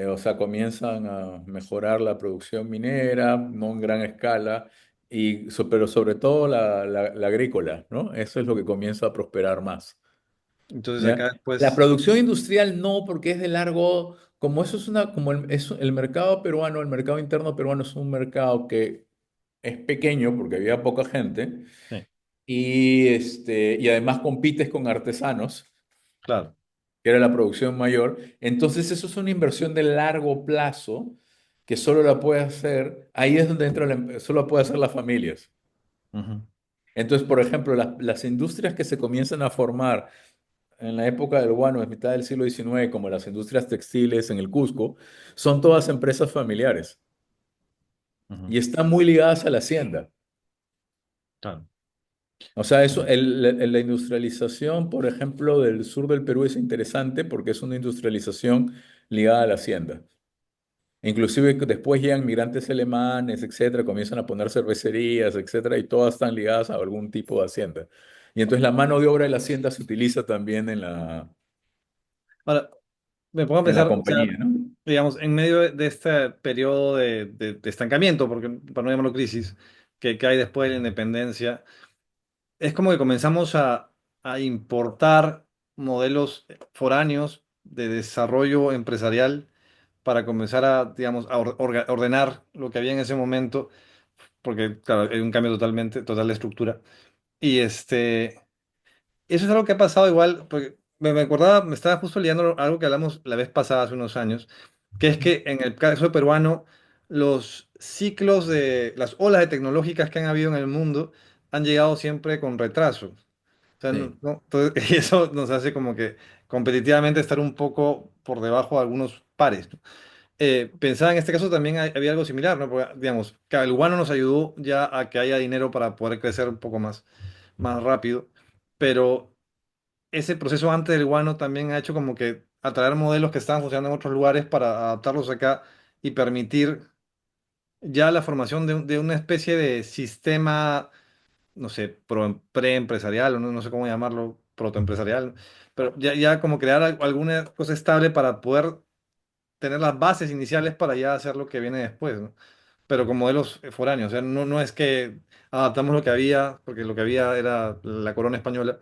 [SPEAKER 2] o sea, comienzan a mejorar la producción minera, no en gran escala, pero sobre todo la agrícola, ¿no? Eso es lo que comienza a prosperar más.
[SPEAKER 1] Entonces
[SPEAKER 2] ¿Ya?
[SPEAKER 1] acá
[SPEAKER 2] La
[SPEAKER 1] después,
[SPEAKER 2] producción industrial no, porque es de largo, como eso es como es el mercado peruano, el mercado interno peruano es un mercado que es pequeño porque había poca gente
[SPEAKER 1] sí,
[SPEAKER 2] y además compites con artesanos,
[SPEAKER 1] claro.
[SPEAKER 2] que era la producción mayor. Entonces eso es una inversión de largo plazo que solo la puede hacer, ahí es donde entra solo la puede hacer las familias.
[SPEAKER 1] Ujú,
[SPEAKER 2] Entonces, por ejemplo, las industrias que se comienzan a formar en la época del guano, en mitad del siglo XIX, como las industrias textiles en el Cusco, son todas empresas familiares
[SPEAKER 1] ujú,
[SPEAKER 2] y están muy ligadas a la hacienda.
[SPEAKER 1] claro.
[SPEAKER 2] O sea, la industrialización, por ejemplo, del sur del Perú es interesante porque es una industrialización ligada a la hacienda. Inclusive que después llegan migrantes alemanes, etcétera, comienzan a poner cervecerías, etcétera, y todas están ligadas a algún tipo de hacienda. Y entonces la mano de obra de la hacienda se utiliza también
[SPEAKER 1] Ahora, me pongo a
[SPEAKER 2] en la
[SPEAKER 1] pensar, o sea,
[SPEAKER 2] compañía, ¿no?
[SPEAKER 1] digamos, en medio de este periodo de estancamiento, porque para no llamarlo crisis, que hay después de la independencia, es como que comenzamos a importar modelos foráneos de desarrollo empresarial para comenzar a, digamos, a ordenar lo que había en ese momento, porque, claro, hay un cambio total de estructura. Y eso es algo que ha pasado igual, porque me acordaba, me estaba justo leyendo algo que hablamos la vez pasada, hace unos años, que es que en el caso peruano, los ciclos de las olas de tecnológicas que han habido en el mundo han llegado siempre con retraso. O sea,
[SPEAKER 2] Sí.
[SPEAKER 1] y eso nos hace como que competitivamente estar un poco por debajo de algunos pares, ¿no? Pensaba en este caso también había algo similar, ¿no? Porque, digamos, que el guano nos ayudó ya a que haya dinero para poder crecer un poco más rápido, pero ese proceso antes del guano también ha hecho como que atraer modelos que estaban funcionando en otros lugares para adaptarlos acá y permitir ya la formación de una especie de sistema, no sé, preempresarial, o no sé cómo llamarlo, protoempresarial, pero ya como crear alguna cosa estable para poder tener las bases iniciales para ya hacer lo que viene después, ¿no? pero con modelos foráneos. O sea, no es que adaptamos lo que había, porque lo que había era la corona española,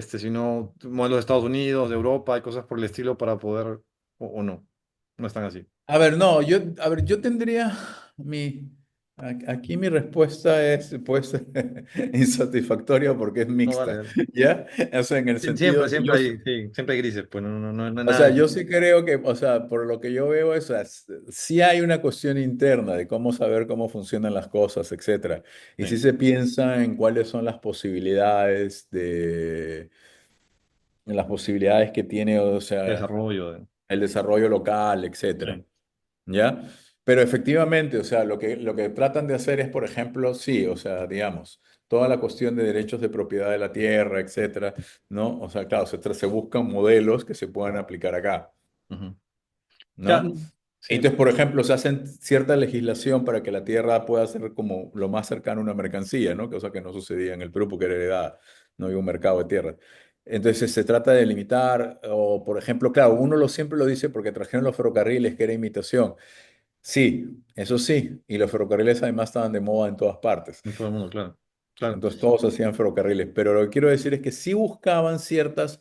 [SPEAKER 1] sino modelos de Estados Unidos, de Europa y cosas por el estilo para poder, o no, no están así.
[SPEAKER 2] A ver, no, a ver, yo tendría aquí mi respuesta es, pues, insatisfactoria porque es
[SPEAKER 1] No, vale,
[SPEAKER 2] mixta,
[SPEAKER 1] vale.
[SPEAKER 2] ¿ya? O sea, en el
[SPEAKER 1] Siempre,
[SPEAKER 2] sentido,
[SPEAKER 1] siempre hay, sí, siempre hay grises, pues no es
[SPEAKER 2] o
[SPEAKER 1] nada.
[SPEAKER 2] sea, yo sí creo que, o sea, por lo que yo veo, es, sí hay una cuestión interna de cómo saber cómo funcionan las cosas, etcétera. Y sí
[SPEAKER 1] Sí,
[SPEAKER 2] se piensa en cuáles son las posibilidades que tiene, o sea,
[SPEAKER 1] desarrollo.
[SPEAKER 2] el desarrollo local, etcétera.
[SPEAKER 1] Sí.
[SPEAKER 2] ¿Ya? Pero efectivamente, o sea, lo que tratan de hacer es, por ejemplo, sí, o sea, digamos, toda la cuestión de derechos de propiedad de la tierra, etcétera, ¿no? O sea, claro, se buscan modelos que se puedan aplicar acá,
[SPEAKER 1] Ujú. Ya,
[SPEAKER 2] ¿no?
[SPEAKER 1] sí,
[SPEAKER 2] Entonces, por ejemplo, se hacen cierta legislación para que la tierra pueda ser como lo más cercano a una mercancía, ¿no? Cosa que no sucedía en el Perú porque era heredada, no había un mercado de tierra. Entonces se trata de limitar, o por ejemplo, claro, siempre lo dice porque trajeron los ferrocarriles, que era imitación. Sí, eso sí, y los ferrocarriles además estaban de moda en todas partes.
[SPEAKER 1] en todo el mundo, claro. Claro.
[SPEAKER 2] Entonces todos hacían ferrocarriles, pero lo que quiero decir es que sí buscaban ciertas,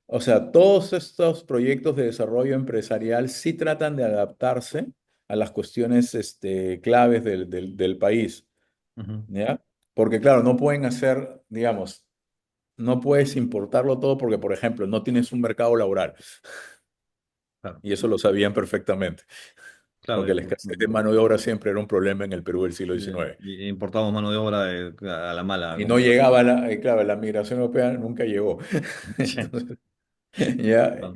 [SPEAKER 2] o sea, todos estos proyectos de desarrollo empresarial sí tratan de adaptarse a las cuestiones claves del país,
[SPEAKER 1] Ujú.
[SPEAKER 2] ¿ya? Porque claro, no pueden hacer, digamos, no puedes importarlo todo porque, por ejemplo, no tienes un mercado laboral,
[SPEAKER 1] Claro,
[SPEAKER 2] y eso lo sabían perfectamente,
[SPEAKER 1] claro.
[SPEAKER 2] porque la escasez de mano de obra siempre era un problema en el Perú del siglo XIX.
[SPEAKER 1] Y importamos mano de obra a la mala,
[SPEAKER 2] Y no
[SPEAKER 1] como
[SPEAKER 2] llegaba claro, la migración europea nunca llegó.
[SPEAKER 1] sí,
[SPEAKER 2] Entonces, ya,
[SPEAKER 1] claro.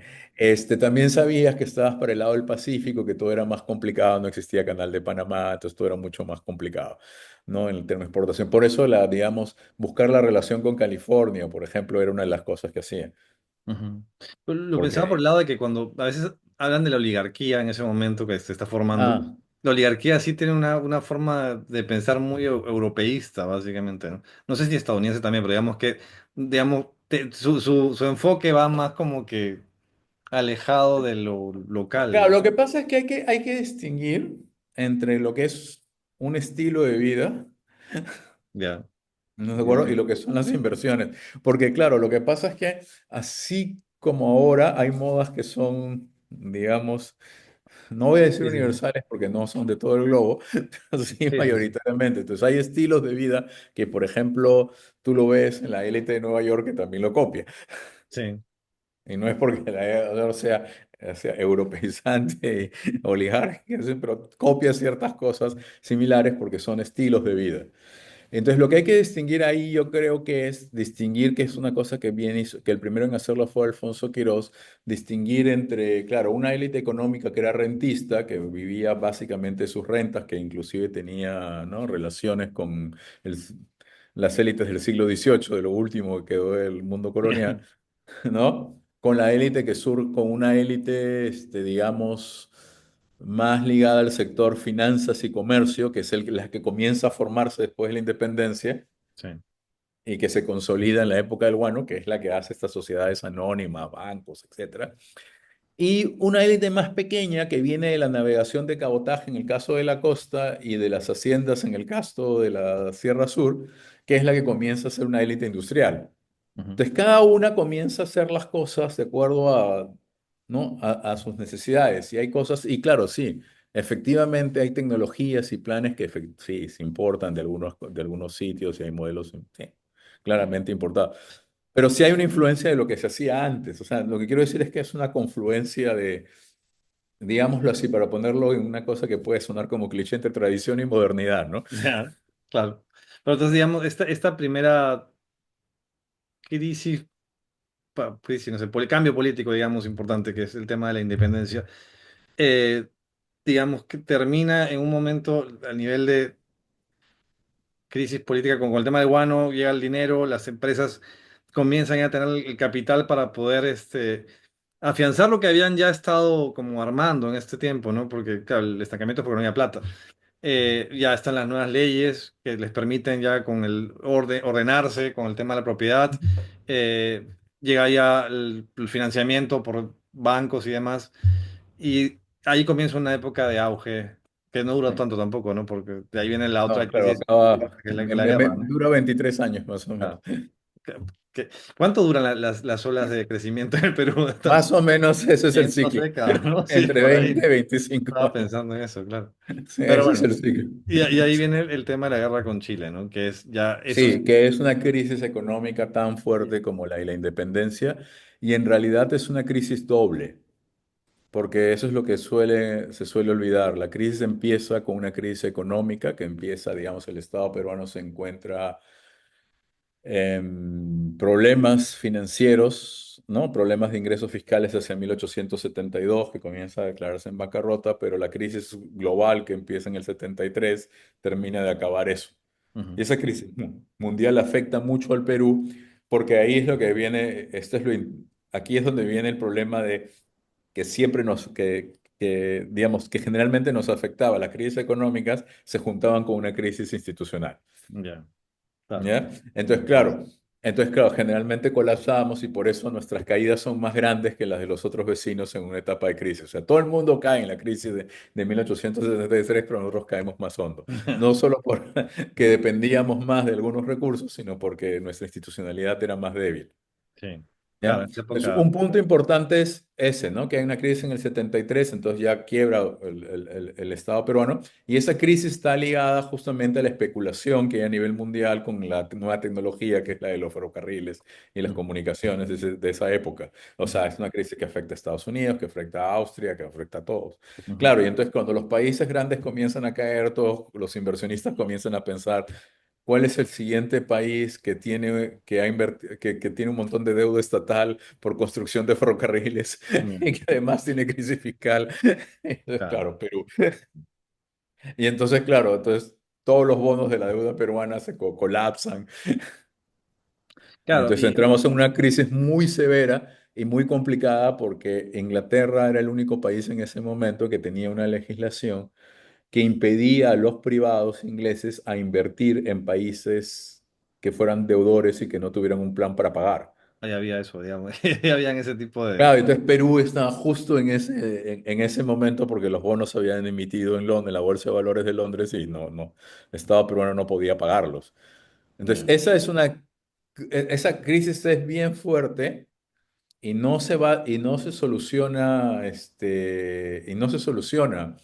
[SPEAKER 2] también sabías que estabas para el lado del Pacífico, que todo era más complicado, no existía Canal de Panamá, entonces todo era mucho más complicado, ¿no? En el tema de exportación. Por eso, digamos, buscar la relación con California, por ejemplo, era una de las cosas que hacían.
[SPEAKER 1] Ujú. Lo pensaba por
[SPEAKER 2] Porque,
[SPEAKER 1] el lado de que cuando a veces hablan de la oligarquía en ese momento que se está formando,
[SPEAKER 2] ah,
[SPEAKER 1] la oligarquía sí tiene una forma de pensar muy europeísta, básicamente, ¿no? No sé si estadounidense también, pero digamos que digamos, su enfoque va más como que alejado de lo
[SPEAKER 2] claro,
[SPEAKER 1] local.
[SPEAKER 2] lo que pasa es que hay que distinguir entre lo que es un estilo de vida.
[SPEAKER 1] Ya.
[SPEAKER 2] ¿No de acuerdo? Y lo que son las inversiones. Porque claro, lo que pasa es que así como ahora hay modas que son, digamos, no voy a decir
[SPEAKER 1] Sí, sí,
[SPEAKER 2] universales porque no son de todo el globo, pero sí
[SPEAKER 1] sí, sí, sí.
[SPEAKER 2] mayoritariamente. Entonces hay estilos de vida que, por ejemplo, tú lo ves en la élite de Nueva York que también lo copia.
[SPEAKER 1] Sí,
[SPEAKER 2] Y no es porque sea europeizante y oligárquica, sí, pero copia ciertas cosas similares porque son estilos de vida. Entonces, lo que hay que distinguir ahí, yo creo que es distinguir, que es una cosa que viene, que el primero en hacerlo fue Alfonso Quirós, distinguir entre, claro, una élite económica que era rentista, que vivía básicamente sus rentas, que inclusive tenía, ¿no?, relaciones con el- las élites del siglo XVIII, de lo último que quedó del mundo colonial, ¿no? Con la élite con una élite, digamos, más ligada al sector finanzas y comercio, que es la que comienza a formarse después de la independencia
[SPEAKER 1] sí.
[SPEAKER 2] y que se consolida en la época del Guano, que es la que hace estas sociedades anónimas, bancos, etcétera. Y una élite más pequeña que viene de la navegación de cabotaje en el caso de la costa y de las haciendas en el caso de la Sierra Sur, que es la que comienza a ser una élite industrial.
[SPEAKER 1] Ujú.
[SPEAKER 2] Entonces, cada una comienza a hacer las cosas de acuerdo ¿no?, a sus necesidades. Y hay cosas, y claro, sí, efectivamente hay tecnologías y planes que sí, se importan de algunos sitios y hay modelos, sí, claramente importados. Pero sí hay una influencia de lo que se hacía antes. O sea, lo que quiero decir es que es una confluencia de, digámoslo así, para ponerlo en una cosa que puede sonar como cliché entre tradición y modernidad, ¿no?
[SPEAKER 1] Ya, claro. Pero entonces, digamos, esta primera crisis, crisis, no sé, por el cambio político, digamos, importante, que es el tema de la independencia, eh, digamos que termina en un momento a nivel de crisis política con el tema del guano, llega el dinero, las empresas comienzan ya a tener el capital para poder afianzar lo que habían ya estado como armando en este tiempo, ¿no? Porque, claro, el estancamiento es porque no había plata. Ya están las nuevas leyes que les permiten ya con el ordenarse con el tema de la propiedad. Llega ya el financiamiento por bancos y demás. Y ahí comienza una época de auge Que no dura tanto tampoco, ¿no? Porque de ahí viene la
[SPEAKER 2] No,
[SPEAKER 1] otra
[SPEAKER 2] claro,
[SPEAKER 1] crisis,
[SPEAKER 2] acaba,
[SPEAKER 1] que es la guerra, ¿no?
[SPEAKER 2] dura 23 años más o menos.
[SPEAKER 1] Claro. ¿Qué- ¿Cuánto duran las olas de crecimiento en el Perú?
[SPEAKER 2] Más o menos ese es el
[SPEAKER 1] 500
[SPEAKER 2] ciclo,
[SPEAKER 1] décadas, ¿no? Sí,
[SPEAKER 2] entre
[SPEAKER 1] por ahí.
[SPEAKER 2] 20 y
[SPEAKER 1] Estaba
[SPEAKER 2] 25.
[SPEAKER 1] pensando en eso, claro.
[SPEAKER 2] Sí,
[SPEAKER 1] Pero
[SPEAKER 2] ese es
[SPEAKER 1] bueno,
[SPEAKER 2] el ciclo.
[SPEAKER 1] y ahí viene el tema de la guerra con Chile, ¿no? Que es ya, eso sí,
[SPEAKER 2] Sí, que es una crisis económica tan fuerte como la de la independencia y en realidad es una crisis doble, porque eso es lo que se suele olvidar. La crisis empieza con una crisis económica que empieza, digamos, el Estado peruano se encuentra problemas financieros, ¿no? Problemas de ingresos fiscales hacia 1872, que comienza a declararse en bancarrota, pero la crisis global que empieza en el 73 termina de acabar eso.
[SPEAKER 1] ujú,
[SPEAKER 2] Y esa crisis mundial afecta mucho al Perú, porque ahí es lo que viene, aquí es donde viene el problema de que siempre digamos, que generalmente nos afectaba. Las crisis económicas se juntaban con una crisis institucional.
[SPEAKER 1] ya, claro.
[SPEAKER 2] ¿Ya?
[SPEAKER 1] Me parece.
[SPEAKER 2] Entonces, claro, generalmente colapsamos y por eso nuestras caídas son más grandes que las de los otros vecinos en una etapa de crisis. O sea, todo el mundo cae en la crisis de 1873, pero nosotros caemos más hondo. No solo por que dependíamos más de algunos recursos, sino porque nuestra institucionalidad era más débil.
[SPEAKER 1] Sí, claro,
[SPEAKER 2] ¿Ya?
[SPEAKER 1] en esa
[SPEAKER 2] Entonces,
[SPEAKER 1] época,
[SPEAKER 2] un punto importante es ese, ¿no? Que hay una crisis en el 73, entonces ya quiebra el Estado peruano, y esa crisis está ligada justamente a la especulación que hay a nivel mundial con la nueva tecnología, que es la de los ferrocarriles y las
[SPEAKER 1] ujú,
[SPEAKER 2] comunicaciones de esa época. O sea,
[SPEAKER 1] ujú,
[SPEAKER 2] es una crisis que afecta a Estados Unidos, que afecta a Austria, que afecta a todos.
[SPEAKER 1] ujú,
[SPEAKER 2] Claro, y entonces cuando los países grandes comienzan a caer, todos los inversionistas comienzan a pensar, ¿cuál es el siguiente país que tiene un montón de deuda estatal por construcción de ferrocarriles
[SPEAKER 1] mm,
[SPEAKER 2] y que además tiene crisis fiscal? Entonces,
[SPEAKER 1] claro.
[SPEAKER 2] claro, Perú. Y entonces, claro, entonces todos los bonos de la deuda peruana se colapsan. Y
[SPEAKER 1] Claro,
[SPEAKER 2] entonces
[SPEAKER 1] y
[SPEAKER 2] entramos en una crisis muy severa y muy complicada porque Inglaterra era el único país en ese momento que tenía una legislación que impedía a los privados ingleses a invertir en países que fueran deudores y que no tuvieran un plan para pagar.
[SPEAKER 1] ahí había eso, digamos, ahí habían ese tipo de...
[SPEAKER 2] Claro, entonces Perú estaba justo en ese momento porque los bonos se habían emitido en Londres, en la Bolsa de Valores de Londres, y el Estado peruano no podía pagarlos. Entonces,
[SPEAKER 1] Ya.
[SPEAKER 2] esa crisis es bien fuerte y no se va, y no se soluciona, y no se soluciona.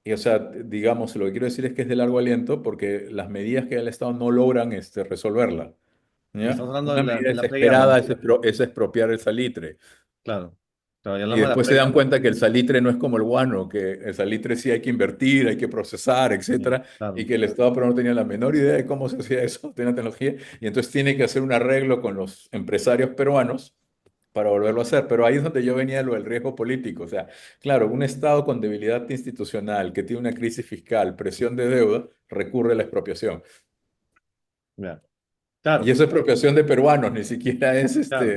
[SPEAKER 2] Y o sea, digamos, lo que quiero decir es que es de largo aliento porque las medidas que da el Estado no logran resolverla.
[SPEAKER 1] Estamos
[SPEAKER 2] ¿Ya?
[SPEAKER 1] hablando
[SPEAKER 2] Una medida
[SPEAKER 1] de la plaga
[SPEAKER 2] desesperada
[SPEAKER 1] manera,
[SPEAKER 2] es expropiar el salitre.
[SPEAKER 1] claro. Claro, y
[SPEAKER 2] Y
[SPEAKER 1] hablamos de la
[SPEAKER 2] después se
[SPEAKER 1] plaga
[SPEAKER 2] dan
[SPEAKER 1] manera.
[SPEAKER 2] cuenta que el salitre no es como el guano, que el salitre sí hay que invertir, hay que procesar,
[SPEAKER 1] Sí,
[SPEAKER 2] etcétera, y
[SPEAKER 1] claro.
[SPEAKER 2] que el Estado pero no tenía la menor idea de cómo se hacía eso, tenía tecnología, y entonces tiene que hacer un arreglo con los empresarios peruanos para volverlo a hacer. Pero ahí es donde yo venía lo del riesgo político. O sea, claro, un Estado con debilidad institucional, que tiene una crisis fiscal, presión de deuda, recurre a la expropiación.
[SPEAKER 1] Ya.
[SPEAKER 2] Y
[SPEAKER 1] Claro,
[SPEAKER 2] esa expropiación de peruanos, ni siquiera es
[SPEAKER 1] claro.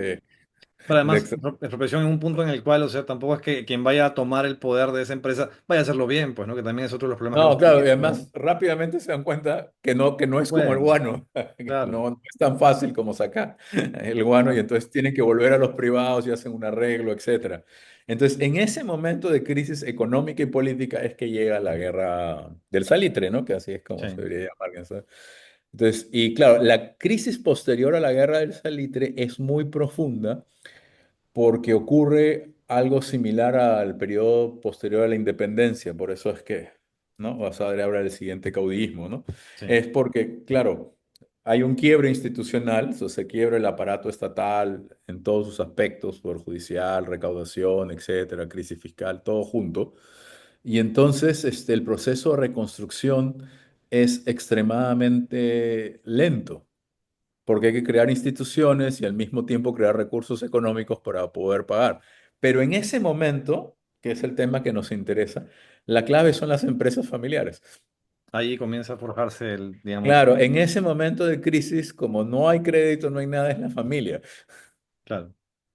[SPEAKER 1] Pero
[SPEAKER 2] de
[SPEAKER 1] además, expropiación en un punto en el cual, o sea, tampoco es que quien vaya a tomar el poder de esa empresa vaya a hacerlo bien, pues, ¿no? Que también es otro de los problemas que
[SPEAKER 2] No,
[SPEAKER 1] hemos
[SPEAKER 2] claro, y
[SPEAKER 1] tenido, ¿no?
[SPEAKER 2] además rápidamente se dan cuenta que no
[SPEAKER 1] No
[SPEAKER 2] es como el
[SPEAKER 1] pueden,
[SPEAKER 2] guano, que
[SPEAKER 1] claro.
[SPEAKER 2] no es tan fácil como sacar el guano y
[SPEAKER 1] Claro.
[SPEAKER 2] entonces tienen que volver a los privados y hacen un arreglo, etcétera. Entonces, en ese momento de crisis económica y política es que llega la guerra del salitre, ¿no? Que así es como se
[SPEAKER 1] Sí.
[SPEAKER 2] debería llamar. ¿No? Entonces, y claro, la crisis posterior a la guerra del salitre es muy profunda porque ocurre algo similar al periodo posterior a la independencia, por eso es que, ¿no? Vas a ver ahora el siguiente caudillismo, ¿no?
[SPEAKER 1] Sí.
[SPEAKER 2] Es porque, claro, hay un quiebre institucional, o sea, se quiebra el aparato estatal en todos sus aspectos, poder judicial, recaudación, etcétera, crisis fiscal, todo junto. Y entonces, el proceso de reconstrucción es extremadamente lento porque hay que crear instituciones y al mismo tiempo crear recursos económicos para poder pagar. Pero en ese momento, que es el tema que nos interesa, la clave son las empresas familiares.
[SPEAKER 1] Ahí comienza a forjarse el, digamos,
[SPEAKER 2] Claro, en ese momento de crisis, como no hay crédito, no hay nada, es la familia.
[SPEAKER 1] claro.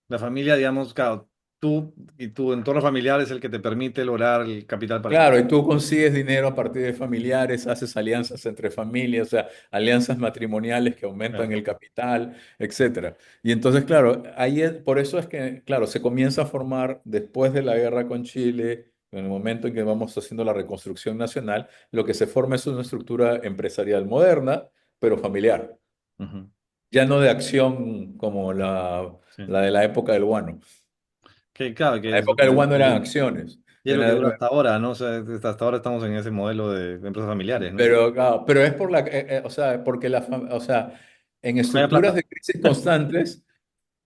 [SPEAKER 1] La familia, digamos, claro, tú y tu entorno familiar es el que te permite lograr el capital para
[SPEAKER 2] Claro,
[SPEAKER 1] expandir.
[SPEAKER 2] y tú consigues dinero a partir de familiares, haces alianzas entre familias, o sea, alianzas matrimoniales que aumentan
[SPEAKER 1] Claro.
[SPEAKER 2] el capital, etcétera. Y entonces, claro, por eso es que, claro, se comienza a formar después de la guerra con Chile. En el momento en que vamos haciendo la reconstrucción nacional, lo que se forma es una estructura empresarial moderna, pero familiar.
[SPEAKER 1] Ujú.
[SPEAKER 2] Ya no de acción como
[SPEAKER 1] Sí.
[SPEAKER 2] la de la época del guano.
[SPEAKER 1] Que claro, que
[SPEAKER 2] La
[SPEAKER 1] es lo
[SPEAKER 2] época del
[SPEAKER 1] que,
[SPEAKER 2] guano eran acciones.
[SPEAKER 1] y es lo que dura hasta ahora, ¿no? O sea, hasta ahora estamos en ese modelo de empresas familiares, ¿no?
[SPEAKER 2] Pero, claro, pero es por o sea, porque o sea, en
[SPEAKER 1] No hay
[SPEAKER 2] estructuras
[SPEAKER 1] plata.
[SPEAKER 2] de crisis constantes,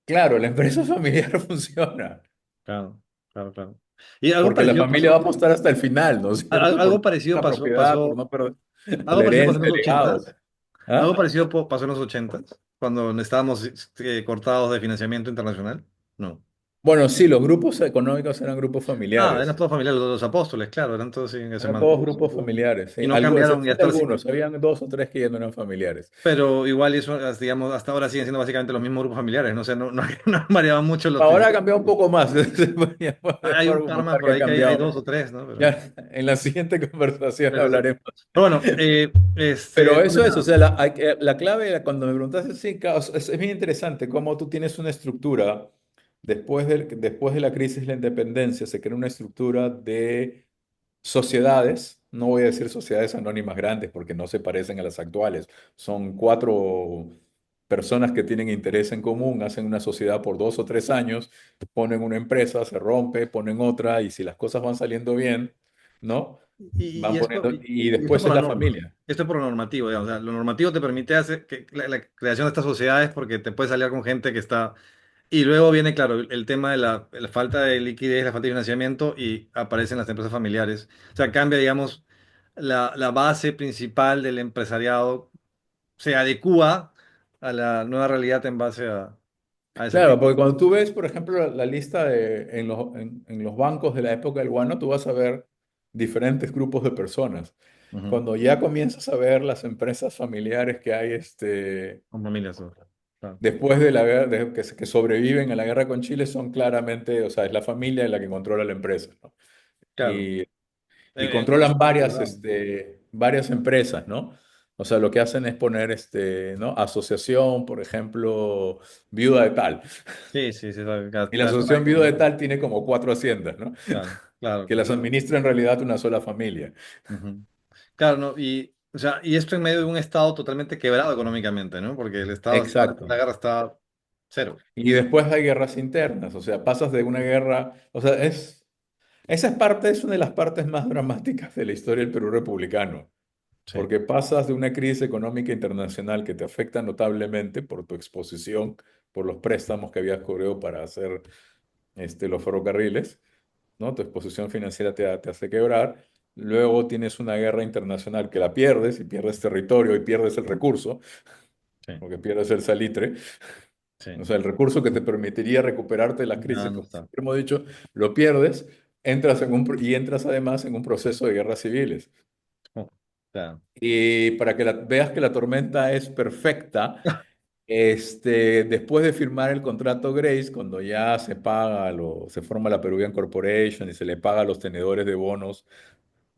[SPEAKER 2] claro, la empresa familiar funciona,
[SPEAKER 1] Claro, claro, claro. Y algo
[SPEAKER 2] porque la
[SPEAKER 1] parecido
[SPEAKER 2] familia va a
[SPEAKER 1] pasó,
[SPEAKER 2] apostar hasta el final, ¿no es cierto? Por
[SPEAKER 1] algo parecido
[SPEAKER 2] la
[SPEAKER 1] pasó,
[SPEAKER 2] propiedad, por no perder la
[SPEAKER 1] algo parecido pasó
[SPEAKER 2] herencia,
[SPEAKER 1] en los
[SPEAKER 2] el legado.
[SPEAKER 1] ochentas, algo
[SPEAKER 2] ¿Ah?
[SPEAKER 1] parecido pasó en los ochentas, cuando estábamos cortados de financiamiento internacional. No.
[SPEAKER 2] Bueno, sí, los grupos económicos eran grupos
[SPEAKER 1] Eran
[SPEAKER 2] familiares.
[SPEAKER 1] todos familiares, los apóstoles, claro, eran todos en ese
[SPEAKER 2] Eran todos
[SPEAKER 1] mandato.
[SPEAKER 2] grupos familiares, sí.
[SPEAKER 1] Y no cambiaron y
[SPEAKER 2] Excepción de
[SPEAKER 1] hasta ahora
[SPEAKER 2] algunos, habían dos o tres que ya no eran familiares.
[SPEAKER 1] pero igual eso, digamos, hasta ahora siguen siendo básicamente los mismos grupos familiares, ¿no? O sea, no variaban mucho los
[SPEAKER 2] Ahora ha
[SPEAKER 1] principios.
[SPEAKER 2] cambiado un poco más,
[SPEAKER 1] Hay
[SPEAKER 2] por
[SPEAKER 1] un par más
[SPEAKER 2] argumentar
[SPEAKER 1] por
[SPEAKER 2] que ha
[SPEAKER 1] ahí que hay
[SPEAKER 2] cambiado.
[SPEAKER 1] dos o tres, ¿no?
[SPEAKER 2] Ya en la siguiente conversación
[SPEAKER 1] Pero
[SPEAKER 2] hablaremos.
[SPEAKER 1] bueno,
[SPEAKER 2] Pero
[SPEAKER 1] ¿dónde
[SPEAKER 2] eso es, o
[SPEAKER 1] estaba?
[SPEAKER 2] sea, la clave, cuando me preguntaste, sí, claro, es bien interesante cómo tú tienes una estructura, después de la crisis de la independencia, se crea una estructura de sociedades, no voy a decir sociedades anónimas grandes porque no se parecen a las actuales, son cuatro personas que tienen interés en común, hacen una sociedad por 2 o 3 años, ponen una empresa, se rompe, ponen otra y si las cosas van saliendo bien, ¿no?
[SPEAKER 1] Y
[SPEAKER 2] Van
[SPEAKER 1] esto,
[SPEAKER 2] poniendo, y
[SPEAKER 1] y esto
[SPEAKER 2] después
[SPEAKER 1] por
[SPEAKER 2] es
[SPEAKER 1] la
[SPEAKER 2] la
[SPEAKER 1] norma.
[SPEAKER 2] familia.
[SPEAKER 1] Esto es por lo normativo, digamos. O sea, lo normativo te permite hacer que la creación de estas sociedades porque te puedes aliar con gente que está. Y luego viene, claro, el tema de la falta de liquidez, la falta de financiamiento y aparecen las empresas familiares. O sea, cambia, digamos, la base principal del empresariado, se adecúa a la nueva realidad en base a ese
[SPEAKER 2] Claro,
[SPEAKER 1] tiempo.
[SPEAKER 2] porque cuando tú ves, por ejemplo, la lista en los bancos de la época del guano, tú vas a ver diferentes grupos de personas.
[SPEAKER 1] Ujú.
[SPEAKER 2] Cuando ya comienzas a ver las empresas familiares que hay
[SPEAKER 1] Con familias, ¿no? Claro.
[SPEAKER 2] después de la guerra, que sobreviven a la guerra con Chile, son claramente, o sea, es la familia la que controla la empresa, ¿no?
[SPEAKER 1] Claro.
[SPEAKER 2] Y
[SPEAKER 1] En
[SPEAKER 2] controlan
[SPEAKER 1] su
[SPEAKER 2] varias,
[SPEAKER 1] privado.
[SPEAKER 2] varias empresas, ¿no? O sea, lo que hacen es poner, ¿no? Asociación, por ejemplo, viuda de tal.
[SPEAKER 1] Sí, sí, sí,
[SPEAKER 2] Y la
[SPEAKER 1] cada
[SPEAKER 2] asociación viuda de tal tiene como 4 haciendas, ¿no?
[SPEAKER 1] claro, claro,
[SPEAKER 2] Que las
[SPEAKER 1] claro.
[SPEAKER 2] administra en realidad una sola familia.
[SPEAKER 1] Ujú. Claro, ¿no? O sea, y esto en medio de un Estado totalmente quebrado económicamente, ¿no? Porque el Estado, la
[SPEAKER 2] Exacto.
[SPEAKER 1] guerra está cero.
[SPEAKER 2] Y después hay guerras internas, o sea, pasas de una guerra, o sea, esa es una de las partes más dramáticas de la historia del Perú republicano.
[SPEAKER 1] Sí,
[SPEAKER 2] Porque pasas de una crisis económica internacional que te afecta notablemente por tu exposición, por los préstamos que habías cobrado para hacer los ferrocarriles, ¿no? Tu exposición financiera te hace quebrar. Luego tienes una guerra internacional que la pierdes y pierdes territorio y pierdes el recurso,
[SPEAKER 1] sí,
[SPEAKER 2] porque pierdes el salitre, o
[SPEAKER 1] sí.
[SPEAKER 2] sea, el recurso que te permitiría recuperarte de la crisis,
[SPEAKER 1] Ya no
[SPEAKER 2] como
[SPEAKER 1] está.
[SPEAKER 2] siempre hemos dicho, lo pierdes, y entras además en un proceso de guerras civiles.
[SPEAKER 1] Oh, claro.
[SPEAKER 2] Y para que veas que la tormenta es perfecta, después de firmar el contrato Grace, cuando ya se forma la Peruvian Corporation y se le paga a los tenedores de bonos,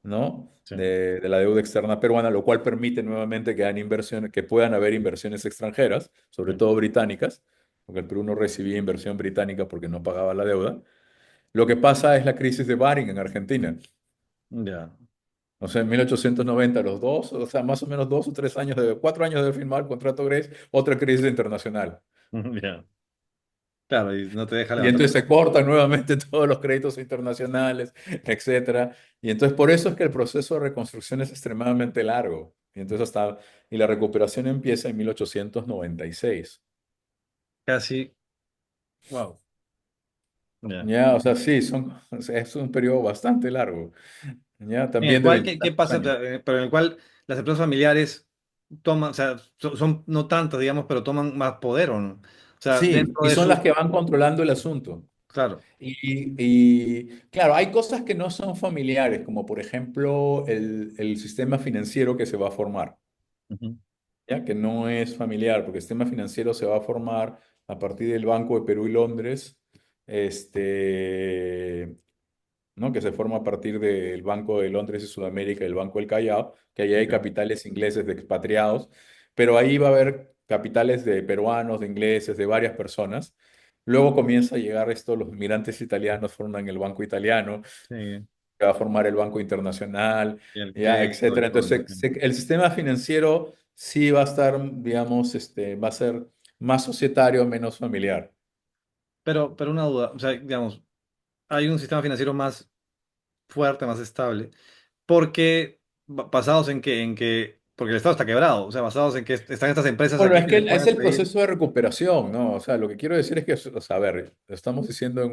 [SPEAKER 2] ¿no?
[SPEAKER 1] Sí,
[SPEAKER 2] De la deuda externa peruana, lo cual permite nuevamente que puedan haber inversiones extranjeras, sobre
[SPEAKER 1] sí.
[SPEAKER 2] todo británicas, porque el Perú no recibía inversión británica porque no pagaba la deuda. Lo que pasa es la crisis de Baring en Argentina.
[SPEAKER 1] Ya.
[SPEAKER 2] O sea, en 1890, o sea, más o menos 2 o 3 años, 4 años de haber firmado el contrato Grace, otra crisis internacional.
[SPEAKER 1] Ya. Claro, y no te deja
[SPEAKER 2] Y
[SPEAKER 1] levantar.
[SPEAKER 2] entonces se cortan nuevamente todos los créditos internacionales, etcétera. Y entonces por eso es que el proceso de reconstrucción es extremadamente largo. Y la recuperación empieza en 1896.
[SPEAKER 1] Casi, wow. Ya.
[SPEAKER 2] Ya, o sea, sí, es un periodo bastante largo. Ya,
[SPEAKER 1] En el
[SPEAKER 2] también de
[SPEAKER 1] cual, ¿qué
[SPEAKER 2] 20
[SPEAKER 1] pasa?
[SPEAKER 2] años.
[SPEAKER 1] Pero en el cual las empresas familiares toman, o sea, son no tantas, digamos, pero toman más poder, ¿o no? O sea,
[SPEAKER 2] Sí,
[SPEAKER 1] dentro
[SPEAKER 2] y
[SPEAKER 1] de
[SPEAKER 2] son
[SPEAKER 1] su,
[SPEAKER 2] las que van controlando el asunto.
[SPEAKER 1] claro,
[SPEAKER 2] Claro, hay cosas que no son familiares, como por ejemplo el sistema financiero que se va a formar,
[SPEAKER 1] ujú,
[SPEAKER 2] ¿ya? Que no es familiar, porque el sistema financiero se va a formar a partir del Banco de Perú y Londres, ¿no? Que se forma a partir del Banco de Londres y Sudamérica y el Banco del Callao, que ahí hay
[SPEAKER 1] ya,
[SPEAKER 2] capitales ingleses de expatriados, pero ahí va a haber capitales de peruanos, de ingleses, de varias personas. Luego comienza a llegar esto, los migrantes italianos forman el Banco Italiano,
[SPEAKER 1] sí,
[SPEAKER 2] va a formar el Banco Internacional,
[SPEAKER 1] Y el
[SPEAKER 2] ya,
[SPEAKER 1] crédito y
[SPEAKER 2] etcétera.
[SPEAKER 1] todo.
[SPEAKER 2] Entonces, el sistema financiero sí va a estar, digamos, va a ser más societario, menos familiar.
[SPEAKER 1] Pero una duda, o sea, digamos, hay un sistema financiero más fuerte, más estable, porque basados en porque el Estado está quebrado, o sea, basados en que están estas empresas
[SPEAKER 2] Bueno,
[SPEAKER 1] aquí
[SPEAKER 2] es
[SPEAKER 1] que
[SPEAKER 2] que
[SPEAKER 1] le
[SPEAKER 2] es
[SPEAKER 1] pueden
[SPEAKER 2] el
[SPEAKER 1] pedir
[SPEAKER 2] proceso de recuperación, ¿no? O sea, lo que quiero decir es que, o sea, a ver, lo estamos diciendo en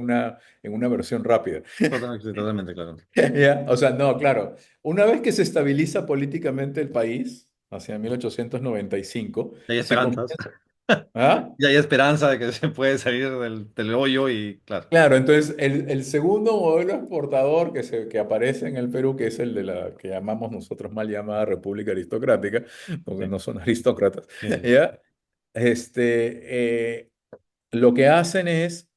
[SPEAKER 2] una versión rápida.
[SPEAKER 1] totalmente, totalmente, claro.
[SPEAKER 2] ¿Ya? O sea, no, claro. Una vez que se estabiliza políticamente el país, hacia 1895,
[SPEAKER 1] Y hay
[SPEAKER 2] se
[SPEAKER 1] esperanzas.
[SPEAKER 2] comienza. ¿Ah?
[SPEAKER 1] Y hay esperanza de que se puede salir del hoyo y, claro,
[SPEAKER 2] Claro, entonces el segundo modelo exportador que aparece en el Perú, que es el de la que llamamos nosotros mal llamada República Aristocrática, porque
[SPEAKER 1] sí,
[SPEAKER 2] no son aristócratas,
[SPEAKER 1] sí, sí.
[SPEAKER 2] ¿ya? Lo que hacen es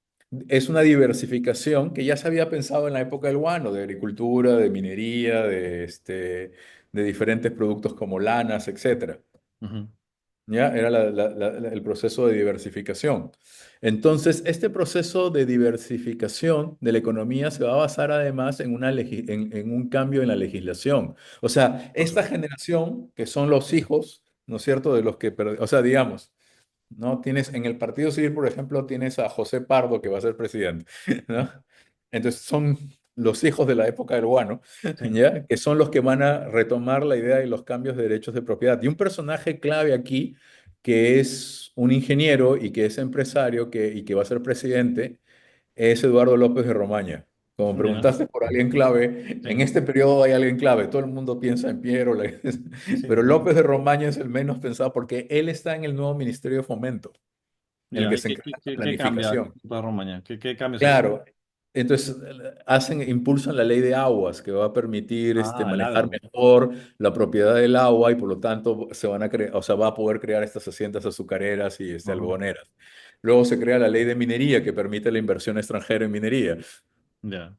[SPEAKER 2] una diversificación que ya se había pensado en la época del guano, de agricultura, de minería, de diferentes productos como lanas, etcétera.
[SPEAKER 1] Ujú,
[SPEAKER 2] ¿Ya? Era el proceso de diversificación. Entonces, este proceso de diversificación de la economía se va a basar además en un cambio en la legislación. O sea, esta
[SPEAKER 1] ok,
[SPEAKER 2] generación, que son los hijos, ¿no es cierto?, de los que, o sea, digamos, ¿no? Tienes, en el Partido Civil, por ejemplo, tienes a José Pardo, que va a ser presidente, ¿no? Entonces son los hijos de la época del guano,
[SPEAKER 1] sí,
[SPEAKER 2] ¿ya? Que son los que van a retomar la idea de los cambios de derechos de propiedad. Y un personaje clave aquí, que es un ingeniero y que es empresario y que va a ser presidente, es Eduardo López de Romaña. Como
[SPEAKER 1] ya,
[SPEAKER 2] preguntaste por alguien clave, en
[SPEAKER 1] sí,
[SPEAKER 2] este periodo hay alguien clave. Todo el mundo piensa en Piero,
[SPEAKER 1] sí,
[SPEAKER 2] pero López de Romaña es el menos pensado porque él está en el nuevo Ministerio de Fomento, en el
[SPEAKER 1] ya.
[SPEAKER 2] que
[SPEAKER 1] ¿Y
[SPEAKER 2] se
[SPEAKER 1] qué,
[SPEAKER 2] encarga de la
[SPEAKER 1] qué cambia
[SPEAKER 2] planificación.
[SPEAKER 1] para Romaña? ¿Qué cambios hay?
[SPEAKER 2] Claro. Entonces, impulsan la ley de aguas que va a permitir
[SPEAKER 1] Ah, el
[SPEAKER 2] manejar
[SPEAKER 1] agro.
[SPEAKER 2] mejor la propiedad del agua y por lo tanto se van a crear, o sea, va a poder crear estas haciendas azucareras y
[SPEAKER 1] Ajá,
[SPEAKER 2] algodoneras. Luego se crea la ley de minería que permite la inversión extranjera en minería.
[SPEAKER 1] ya.
[SPEAKER 2] ¿Ya?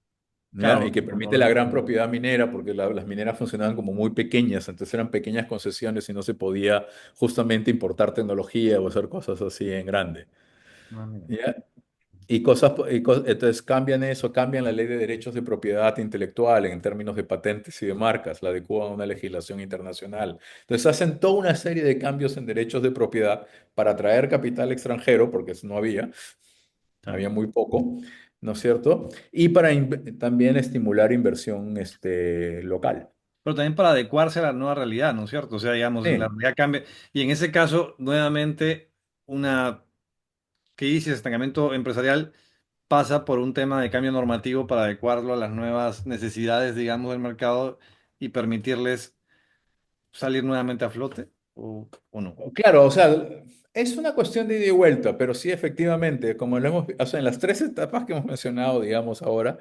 [SPEAKER 2] Y
[SPEAKER 1] Claro,
[SPEAKER 2] que permite la gran propiedad minera, porque las mineras funcionaban como muy pequeñas, entonces eran pequeñas concesiones y no se podía justamente importar tecnología o hacer cosas así en grande.
[SPEAKER 1] ah, mira.
[SPEAKER 2] ¿Ya? Entonces cambian eso, cambian la ley de derechos de propiedad intelectual en términos de patentes y de marcas, la adecuan a una legislación internacional. Entonces hacen toda una serie de cambios en derechos de propiedad para atraer capital extranjero, porque no había,
[SPEAKER 1] Claro.
[SPEAKER 2] había muy poco, ¿no es cierto? Y para también estimular inversión local.
[SPEAKER 1] Pero también para adecuarse a la nueva realidad, ¿no es cierto? O sea, digamos, la
[SPEAKER 2] Sí.
[SPEAKER 1] realidad cambia. Y en ese caso, nuevamente, una crisis, estancamiento empresarial pasa por un tema de cambio normativo para adecuarlo a las nuevas necesidades, digamos, del mercado y permitirles salir nuevamente a flote, o no.
[SPEAKER 2] Claro, o sea, es una cuestión de ida y vuelta, pero sí, efectivamente, como lo o sea, en las tres etapas que hemos mencionado, digamos, ahora,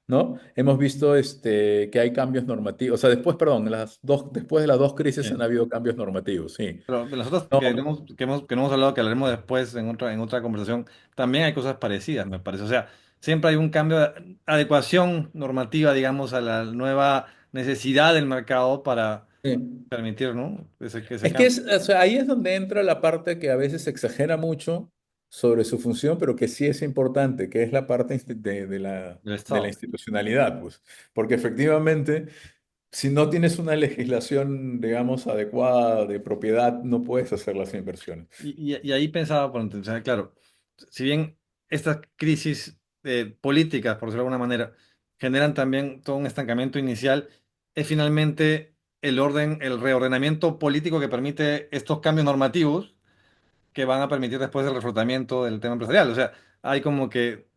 [SPEAKER 2] ¿no? Hemos visto que hay cambios normativos, o sea, después, perdón, después de las dos crisis han
[SPEAKER 1] Sí.
[SPEAKER 2] habido cambios normativos, sí.
[SPEAKER 1] Pero nosotros
[SPEAKER 2] No,
[SPEAKER 1] que no hemos hablado, que hablaremos después en otra conversación, también hay cosas parecidas, me parece. O sea, siempre hay un cambio de adecuación normativa, digamos, a la nueva necesidad del mercado para
[SPEAKER 2] sí.
[SPEAKER 1] permitir, ¿no? Ese
[SPEAKER 2] Es que
[SPEAKER 1] cambio
[SPEAKER 2] o sea, ahí es donde entra la parte que a veces se exagera mucho sobre su función, pero que sí es importante, que es la parte
[SPEAKER 1] del
[SPEAKER 2] de la
[SPEAKER 1] Estado.
[SPEAKER 2] institucionalidad, pues. Porque efectivamente, si no tienes una legislación, digamos, adecuada de propiedad, no puedes hacer las inversiones.
[SPEAKER 1] Y ahí pensaba, por entender, claro, si bien estas crisis políticas, por decirlo de alguna manera, generan también todo un estancamiento inicial, es finalmente el reordenamiento político que permite estos cambios normativos que van a permitir después el reflotamiento del tema empresarial. O sea, hay como que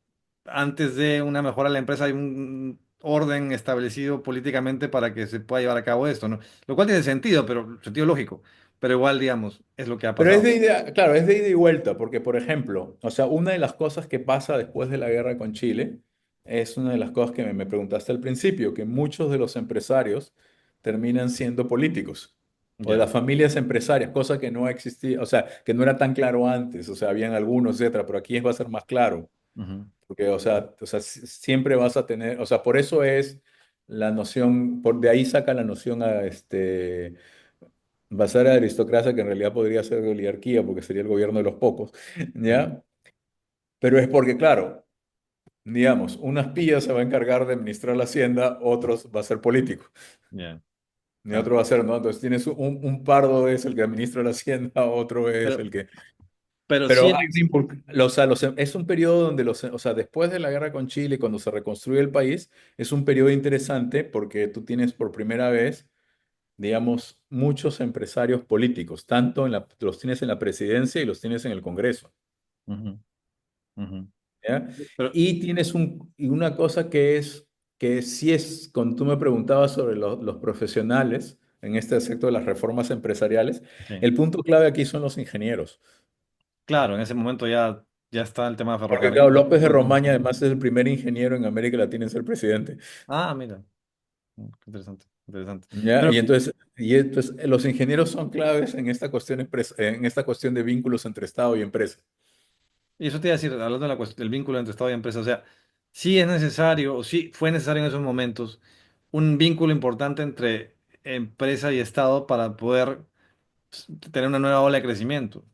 [SPEAKER 1] antes de una mejora de la empresa hay un orden establecido políticamente para que se pueda llevar a cabo esto, ¿no? Lo cual tiene sentido, pero sentido lógico. Pero igual, digamos, es lo que ha
[SPEAKER 2] Pero es
[SPEAKER 1] pasado.
[SPEAKER 2] de ida, claro, es de ida y vuelta, porque, por ejemplo, o sea, una de las cosas que pasa después de la guerra con Chile es una de las cosas que me preguntaste al principio, que muchos de los empresarios terminan siendo políticos o de
[SPEAKER 1] Ya.
[SPEAKER 2] las familias empresarias, cosa que no existía, o sea, que no era tan claro antes, o sea, habían algunos, etcétera, pero aquí va a ser más claro,
[SPEAKER 1] Ujú.
[SPEAKER 2] porque, o sea, siempre vas a tener, o sea, por eso es la noción, de ahí saca la noción basar a aristocracia, que en realidad podría ser de oligarquía, porque sería el gobierno de los pocos,
[SPEAKER 1] Sí.
[SPEAKER 2] ¿ya? Pero es porque, claro, digamos, una espía se va a encargar de administrar la hacienda, otros va a ser político,
[SPEAKER 1] Ya,
[SPEAKER 2] y
[SPEAKER 1] claro.
[SPEAKER 2] otro va a ser, ¿no? Entonces tienes un pardo es el que administra la hacienda, otro es
[SPEAKER 1] Pero,
[SPEAKER 2] el que...
[SPEAKER 1] pero sí
[SPEAKER 2] Pero
[SPEAKER 1] es
[SPEAKER 2] hay o sea, es un periodo donde o sea, después de la guerra con Chile, cuando se reconstruye el país, es un periodo interesante porque tú tienes por primera vez, digamos, muchos empresarios políticos, tanto los tienes en la presidencia y los tienes en el Congreso.
[SPEAKER 1] Ujú, ujú.
[SPEAKER 2] ¿Ya?
[SPEAKER 1] Pero,
[SPEAKER 2] Y tienes y una cosa que sí es, cuando tú me preguntabas sobre los profesionales en este aspecto de las reformas empresariales,
[SPEAKER 1] sí.
[SPEAKER 2] el punto clave aquí son los ingenieros.
[SPEAKER 1] Claro, en ese momento ya está el tema de
[SPEAKER 2] Porque claro,
[SPEAKER 1] ferrocarril.
[SPEAKER 2] López de Romaña además es el primer ingeniero en América Latina en ser presidente.
[SPEAKER 1] Ah, mira, qué interesante, interesante.
[SPEAKER 2] ¿Ya?
[SPEAKER 1] Pero,
[SPEAKER 2] Y entonces los ingenieros son claves en esta cuestión, en esta cuestión de vínculos entre Estado y empresa.
[SPEAKER 1] y eso te iba a decir, hablando de del vínculo entre Estado y empresa, o sea, sí es necesario, o sí fue necesario en esos momentos, un vínculo importante entre empresa y Estado para poder tener una nueva ola de crecimiento.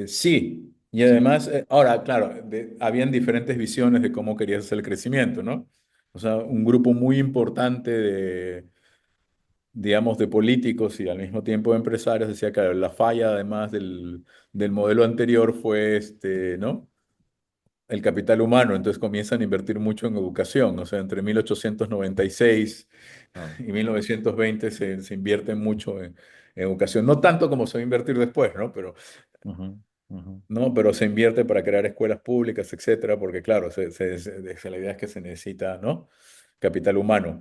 [SPEAKER 2] Sí, y
[SPEAKER 1] Sí.
[SPEAKER 2] además, ahora, claro, habían diferentes visiones de cómo querías hacer el crecimiento, ¿no? O sea, un grupo muy importante de, digamos, de políticos y al mismo tiempo de empresarios decía que la falla, además del modelo anterior, fue ¿no? El capital humano, entonces comienzan a invertir mucho en educación, o sea, entre 1896
[SPEAKER 1] Claro.
[SPEAKER 2] y 1920 se invierte mucho en educación, no tanto como se va a invertir después, ¿no?
[SPEAKER 1] Ujú, ujú.
[SPEAKER 2] Pero se invierte para crear escuelas públicas, etcétera, porque claro, la idea es que se necesita, ¿no? Capital humano.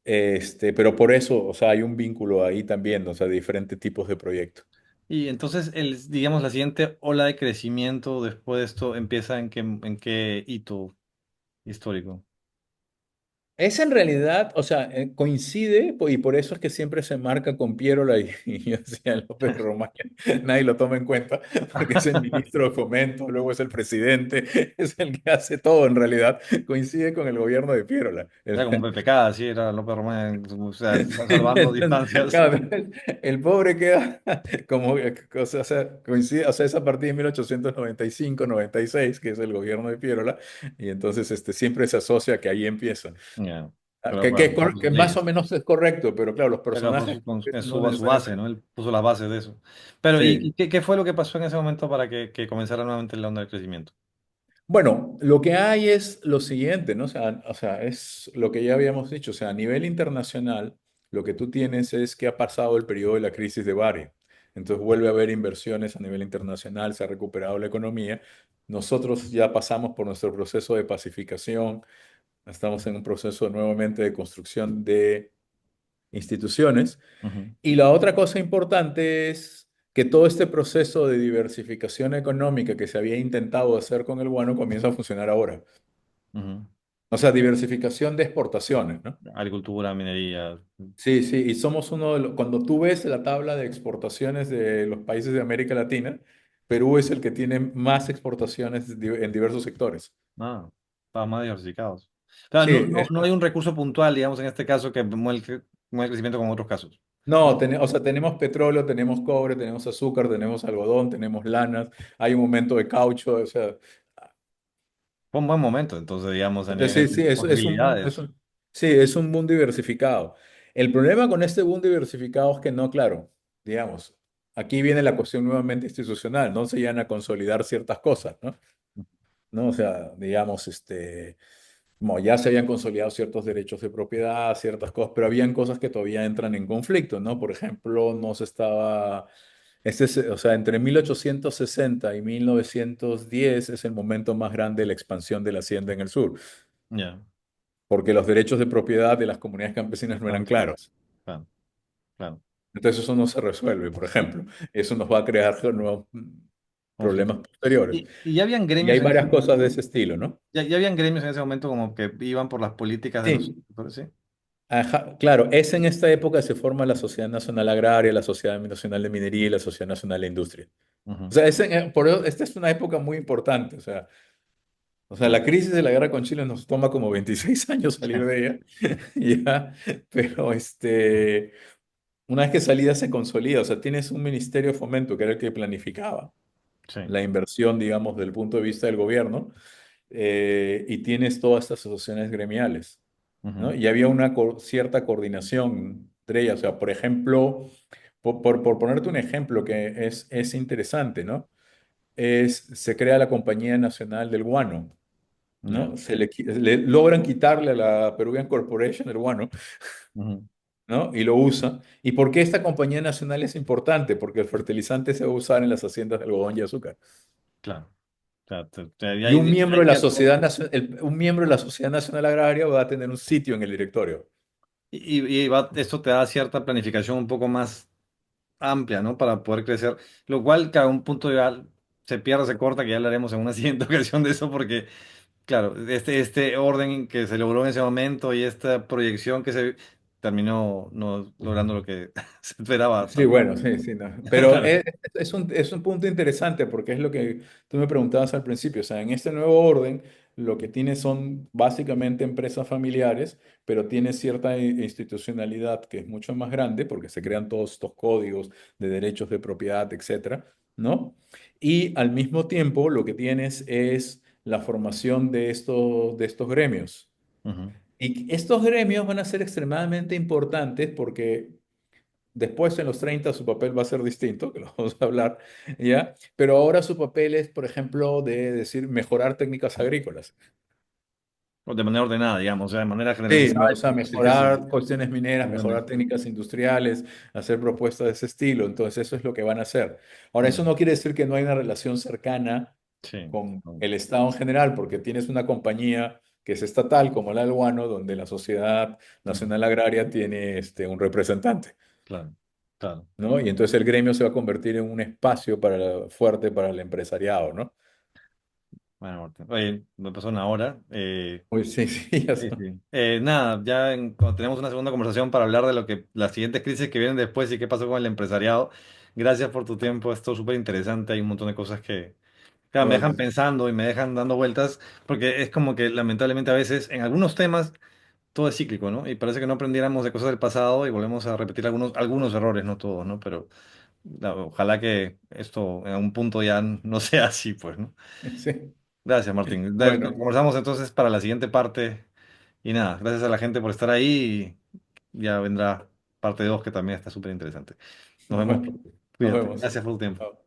[SPEAKER 2] Pero por eso, o sea, hay un vínculo ahí también, o sea, de diferentes tipos de proyectos.
[SPEAKER 1] Y entonces, digamos, la siguiente ola de crecimiento después de esto empieza en qué hito histórico.
[SPEAKER 2] Es en realidad, o sea, coincide, y por eso es que siempre se marca con Piérola y decía López Romaña, nadie lo toma en cuenta, porque es el ministro de Fomento, luego es el presidente, es el que hace todo en realidad, coincide con el gobierno de Piérola.
[SPEAKER 1] Era como PPK, así era López Román, o sea, salvando
[SPEAKER 2] Entonces,
[SPEAKER 1] distancias.
[SPEAKER 2] claro, el pobre queda como, o sea, coincide, o sea, es a partir de 1895-96, que es el gobierno de Piérola, y entonces siempre se asocia que ahí empieza.
[SPEAKER 1] Ya.
[SPEAKER 2] Ah,
[SPEAKER 1] Pero
[SPEAKER 2] Que,
[SPEAKER 1] bueno,
[SPEAKER 2] que,
[SPEAKER 1] bajo
[SPEAKER 2] que
[SPEAKER 1] sus
[SPEAKER 2] más o
[SPEAKER 1] leyes.
[SPEAKER 2] menos es correcto, pero claro, los
[SPEAKER 1] Era
[SPEAKER 2] personajes
[SPEAKER 1] es
[SPEAKER 2] no
[SPEAKER 1] su base,
[SPEAKER 2] necesariamente.
[SPEAKER 1] ¿no? Él puso las bases de eso. Pero, ¿y
[SPEAKER 2] Sí.
[SPEAKER 1] qué fue lo que pasó en ese momento para que comenzara nuevamente la onda del crecimiento?
[SPEAKER 2] Bueno, lo que hay es lo siguiente, ¿no? O sea, es lo que ya habíamos dicho. O sea, a nivel internacional, lo que tú tienes es que ha pasado el periodo de la crisis de Bari. Entonces vuelve a haber inversiones a nivel internacional, se ha recuperado la economía. Nosotros ya pasamos por nuestro proceso de pacificación, estamos en un proceso nuevamente de construcción de instituciones.
[SPEAKER 1] Ujú,
[SPEAKER 2] Y la otra cosa importante es que todo este proceso de diversificación económica que se había intentado hacer con el guano comienza a funcionar ahora.
[SPEAKER 1] ujú.
[SPEAKER 2] O sea, diversificación de exportaciones, ¿no?
[SPEAKER 1] Agricultura, minería.
[SPEAKER 2] Sí, sí, y somos uno de los, cuando tú ves la tabla de exportaciones de los países de América Latina, Perú es el que tiene más exportaciones en diversos sectores.
[SPEAKER 1] Ah, estaban más diversificados. Claro,
[SPEAKER 2] Sí,
[SPEAKER 1] no hay un recurso puntual, digamos, en este caso que mueve el crecimiento como en otros casos.
[SPEAKER 2] no, o sea, tenemos petróleo, tenemos cobre, tenemos azúcar, tenemos algodón, tenemos lanas, hay un momento de caucho, o sea,
[SPEAKER 1] Fue un buen momento, entonces, digamos, a nivel
[SPEAKER 2] entonces sí, sí,
[SPEAKER 1] de posibilidades.
[SPEAKER 2] sí, es un boom diversificado. El problema con este boom diversificado es que no, claro, digamos, aquí viene la cuestión nuevamente institucional, no se llegan a consolidar ciertas cosas, ¿no? ¿No? O sea, digamos, como ya se habían consolidado ciertos derechos de propiedad, ciertas cosas, pero habían cosas que todavía entran en conflicto, ¿no? Por ejemplo, no se estaba, o sea, entre 1860 y 1910 es el momento más grande de la expansión de la hacienda en el sur,
[SPEAKER 1] Ya,
[SPEAKER 2] porque los derechos de propiedad de las comunidades campesinas no eran
[SPEAKER 1] claro,
[SPEAKER 2] claros.
[SPEAKER 1] claro, claro.
[SPEAKER 2] Entonces eso no se resuelve, por ejemplo. Eso nos va a crear nuevos
[SPEAKER 1] Conflicto.
[SPEAKER 2] problemas posteriores.
[SPEAKER 1] Y ya habían
[SPEAKER 2] Y
[SPEAKER 1] gremios
[SPEAKER 2] hay
[SPEAKER 1] en ese
[SPEAKER 2] varias cosas de
[SPEAKER 1] momento.
[SPEAKER 2] ese estilo, ¿no?
[SPEAKER 1] Ya habían gremios en ese momento como que iban por las políticas de los
[SPEAKER 2] Sí.
[SPEAKER 1] sectores, ¿sí?
[SPEAKER 2] Ajá, claro, es en esta época se forma la Sociedad Nacional Agraria, la Sociedad Nacional de Minería y la Sociedad Nacional de Industria. O
[SPEAKER 1] Ujú.
[SPEAKER 2] sea, por eso, esta es una época muy importante. O sea, la crisis de la guerra con Chile nos toma como 26 años salir de ella, ya, pero una vez que salida se consolida. O sea, tienes un Ministerio de Fomento que era el que planificaba
[SPEAKER 1] Sí.
[SPEAKER 2] la inversión, digamos, desde el punto de vista del gobierno. y tienes todas estas asociaciones gremiales, ¿no?
[SPEAKER 1] Ujú,
[SPEAKER 2] Y había una cierta coordinación entre ellas. O sea, por ejemplo, por ponerte un ejemplo que es interesante, ¿no? Se crea la Compañía Nacional del Guano,
[SPEAKER 1] ya,
[SPEAKER 2] ¿no? Le logran quitarle a la Peruvian Corporation el guano,
[SPEAKER 1] ujú,
[SPEAKER 2] ¿no? Y lo usa. ¿Y por qué esta compañía nacional es importante? Porque el fertilizante se va a usar en las haciendas de algodón y azúcar.
[SPEAKER 1] claro. O sea,
[SPEAKER 2] Y un miembro
[SPEAKER 1] ahí
[SPEAKER 2] de la
[SPEAKER 1] ya todo.
[SPEAKER 2] Sociedad un miembro de la Sociedad Nacional Agraria va a tener un sitio en el directorio.
[SPEAKER 1] Esto te da cierta planificación un poco más amplia, ¿no? Para poder crecer, lo cual que a un punto ya se pierde, se corta, que ya hablaremos en una siguiente ocasión de eso, porque, claro, este orden que se logró en ese momento y esta proyección que se terminó no logrando lo que se esperaba
[SPEAKER 2] Sí,
[SPEAKER 1] también.
[SPEAKER 2] bueno, sí, sí, no. Pero
[SPEAKER 1] Claro.
[SPEAKER 2] es un punto interesante porque es lo que tú me preguntabas al principio. O sea, en este nuevo orden, lo que tiene son básicamente empresas familiares, pero tiene cierta institucionalidad que es mucho más grande porque se crean todos estos códigos de derechos de propiedad, etcétera, ¿no? Y al mismo tiempo, lo que tienes es la formación de estos gremios.
[SPEAKER 1] Ujú.
[SPEAKER 2] Y estos gremios van a ser extremadamente importantes porque después en los 30 su papel va a ser distinto, que lo vamos a hablar, ¿ya? Pero ahora su papel es, por ejemplo, de decir mejorar técnicas agrícolas.
[SPEAKER 1] O de manera ordenada, digamos, o sea, de manera
[SPEAKER 2] Sí,
[SPEAKER 1] generalizada,
[SPEAKER 2] o sea,
[SPEAKER 1] sí que se
[SPEAKER 2] mejorar cuestiones mineras,
[SPEAKER 1] ordene.
[SPEAKER 2] mejorar técnicas industriales, hacer propuestas de ese estilo. Entonces, eso es lo que van a hacer. Ahora, eso
[SPEAKER 1] Ya,
[SPEAKER 2] no quiere decir que no hay una relación cercana
[SPEAKER 1] sí.
[SPEAKER 2] con
[SPEAKER 1] No,
[SPEAKER 2] el Estado en general, porque tienes una compañía que es estatal, como la del Guano, donde la Sociedad
[SPEAKER 1] ujú,
[SPEAKER 2] Nacional Agraria tiene un representante.
[SPEAKER 1] claro, claro.
[SPEAKER 2] ¿No? Y entonces el gremio se va a convertir en un espacio fuerte para el empresariado, ¿no?
[SPEAKER 1] Bueno, Martín. Oye, me pasó una hora.
[SPEAKER 2] Uy, sí, sí, ya
[SPEAKER 1] Sí,
[SPEAKER 2] son.
[SPEAKER 1] sí. Nada, cuando tenemos una segunda conversación para hablar de lo que las siguientes crisis que vienen después y qué pasó con el empresariado. Gracias por tu tiempo, esto es súper interesante. Hay un montón de cosas que claro, me dejan
[SPEAKER 2] Ok.
[SPEAKER 1] pensando y me dejan dando vueltas, porque es como que lamentablemente a veces en algunos temas todo es cíclico, ¿no? Y parece que no aprendiéramos de cosas del pasado y volvemos a repetir algunos errores, no todos, ¿no? Pero ojalá que esto en algún punto ya no sea así, pues, ¿no?
[SPEAKER 2] Sí.
[SPEAKER 1] Gracias, Martín.
[SPEAKER 2] Bueno,
[SPEAKER 1] Conversamos entonces para la siguiente parte. Y nada, gracias a la gente por estar ahí y ya vendrá parte 2 que también está súper interesante. Nos vemos
[SPEAKER 2] bueno,
[SPEAKER 1] pronto.
[SPEAKER 2] nos
[SPEAKER 1] Cuídate.
[SPEAKER 2] vemos.
[SPEAKER 1] Gracias por tu tiempo.
[SPEAKER 2] Chao.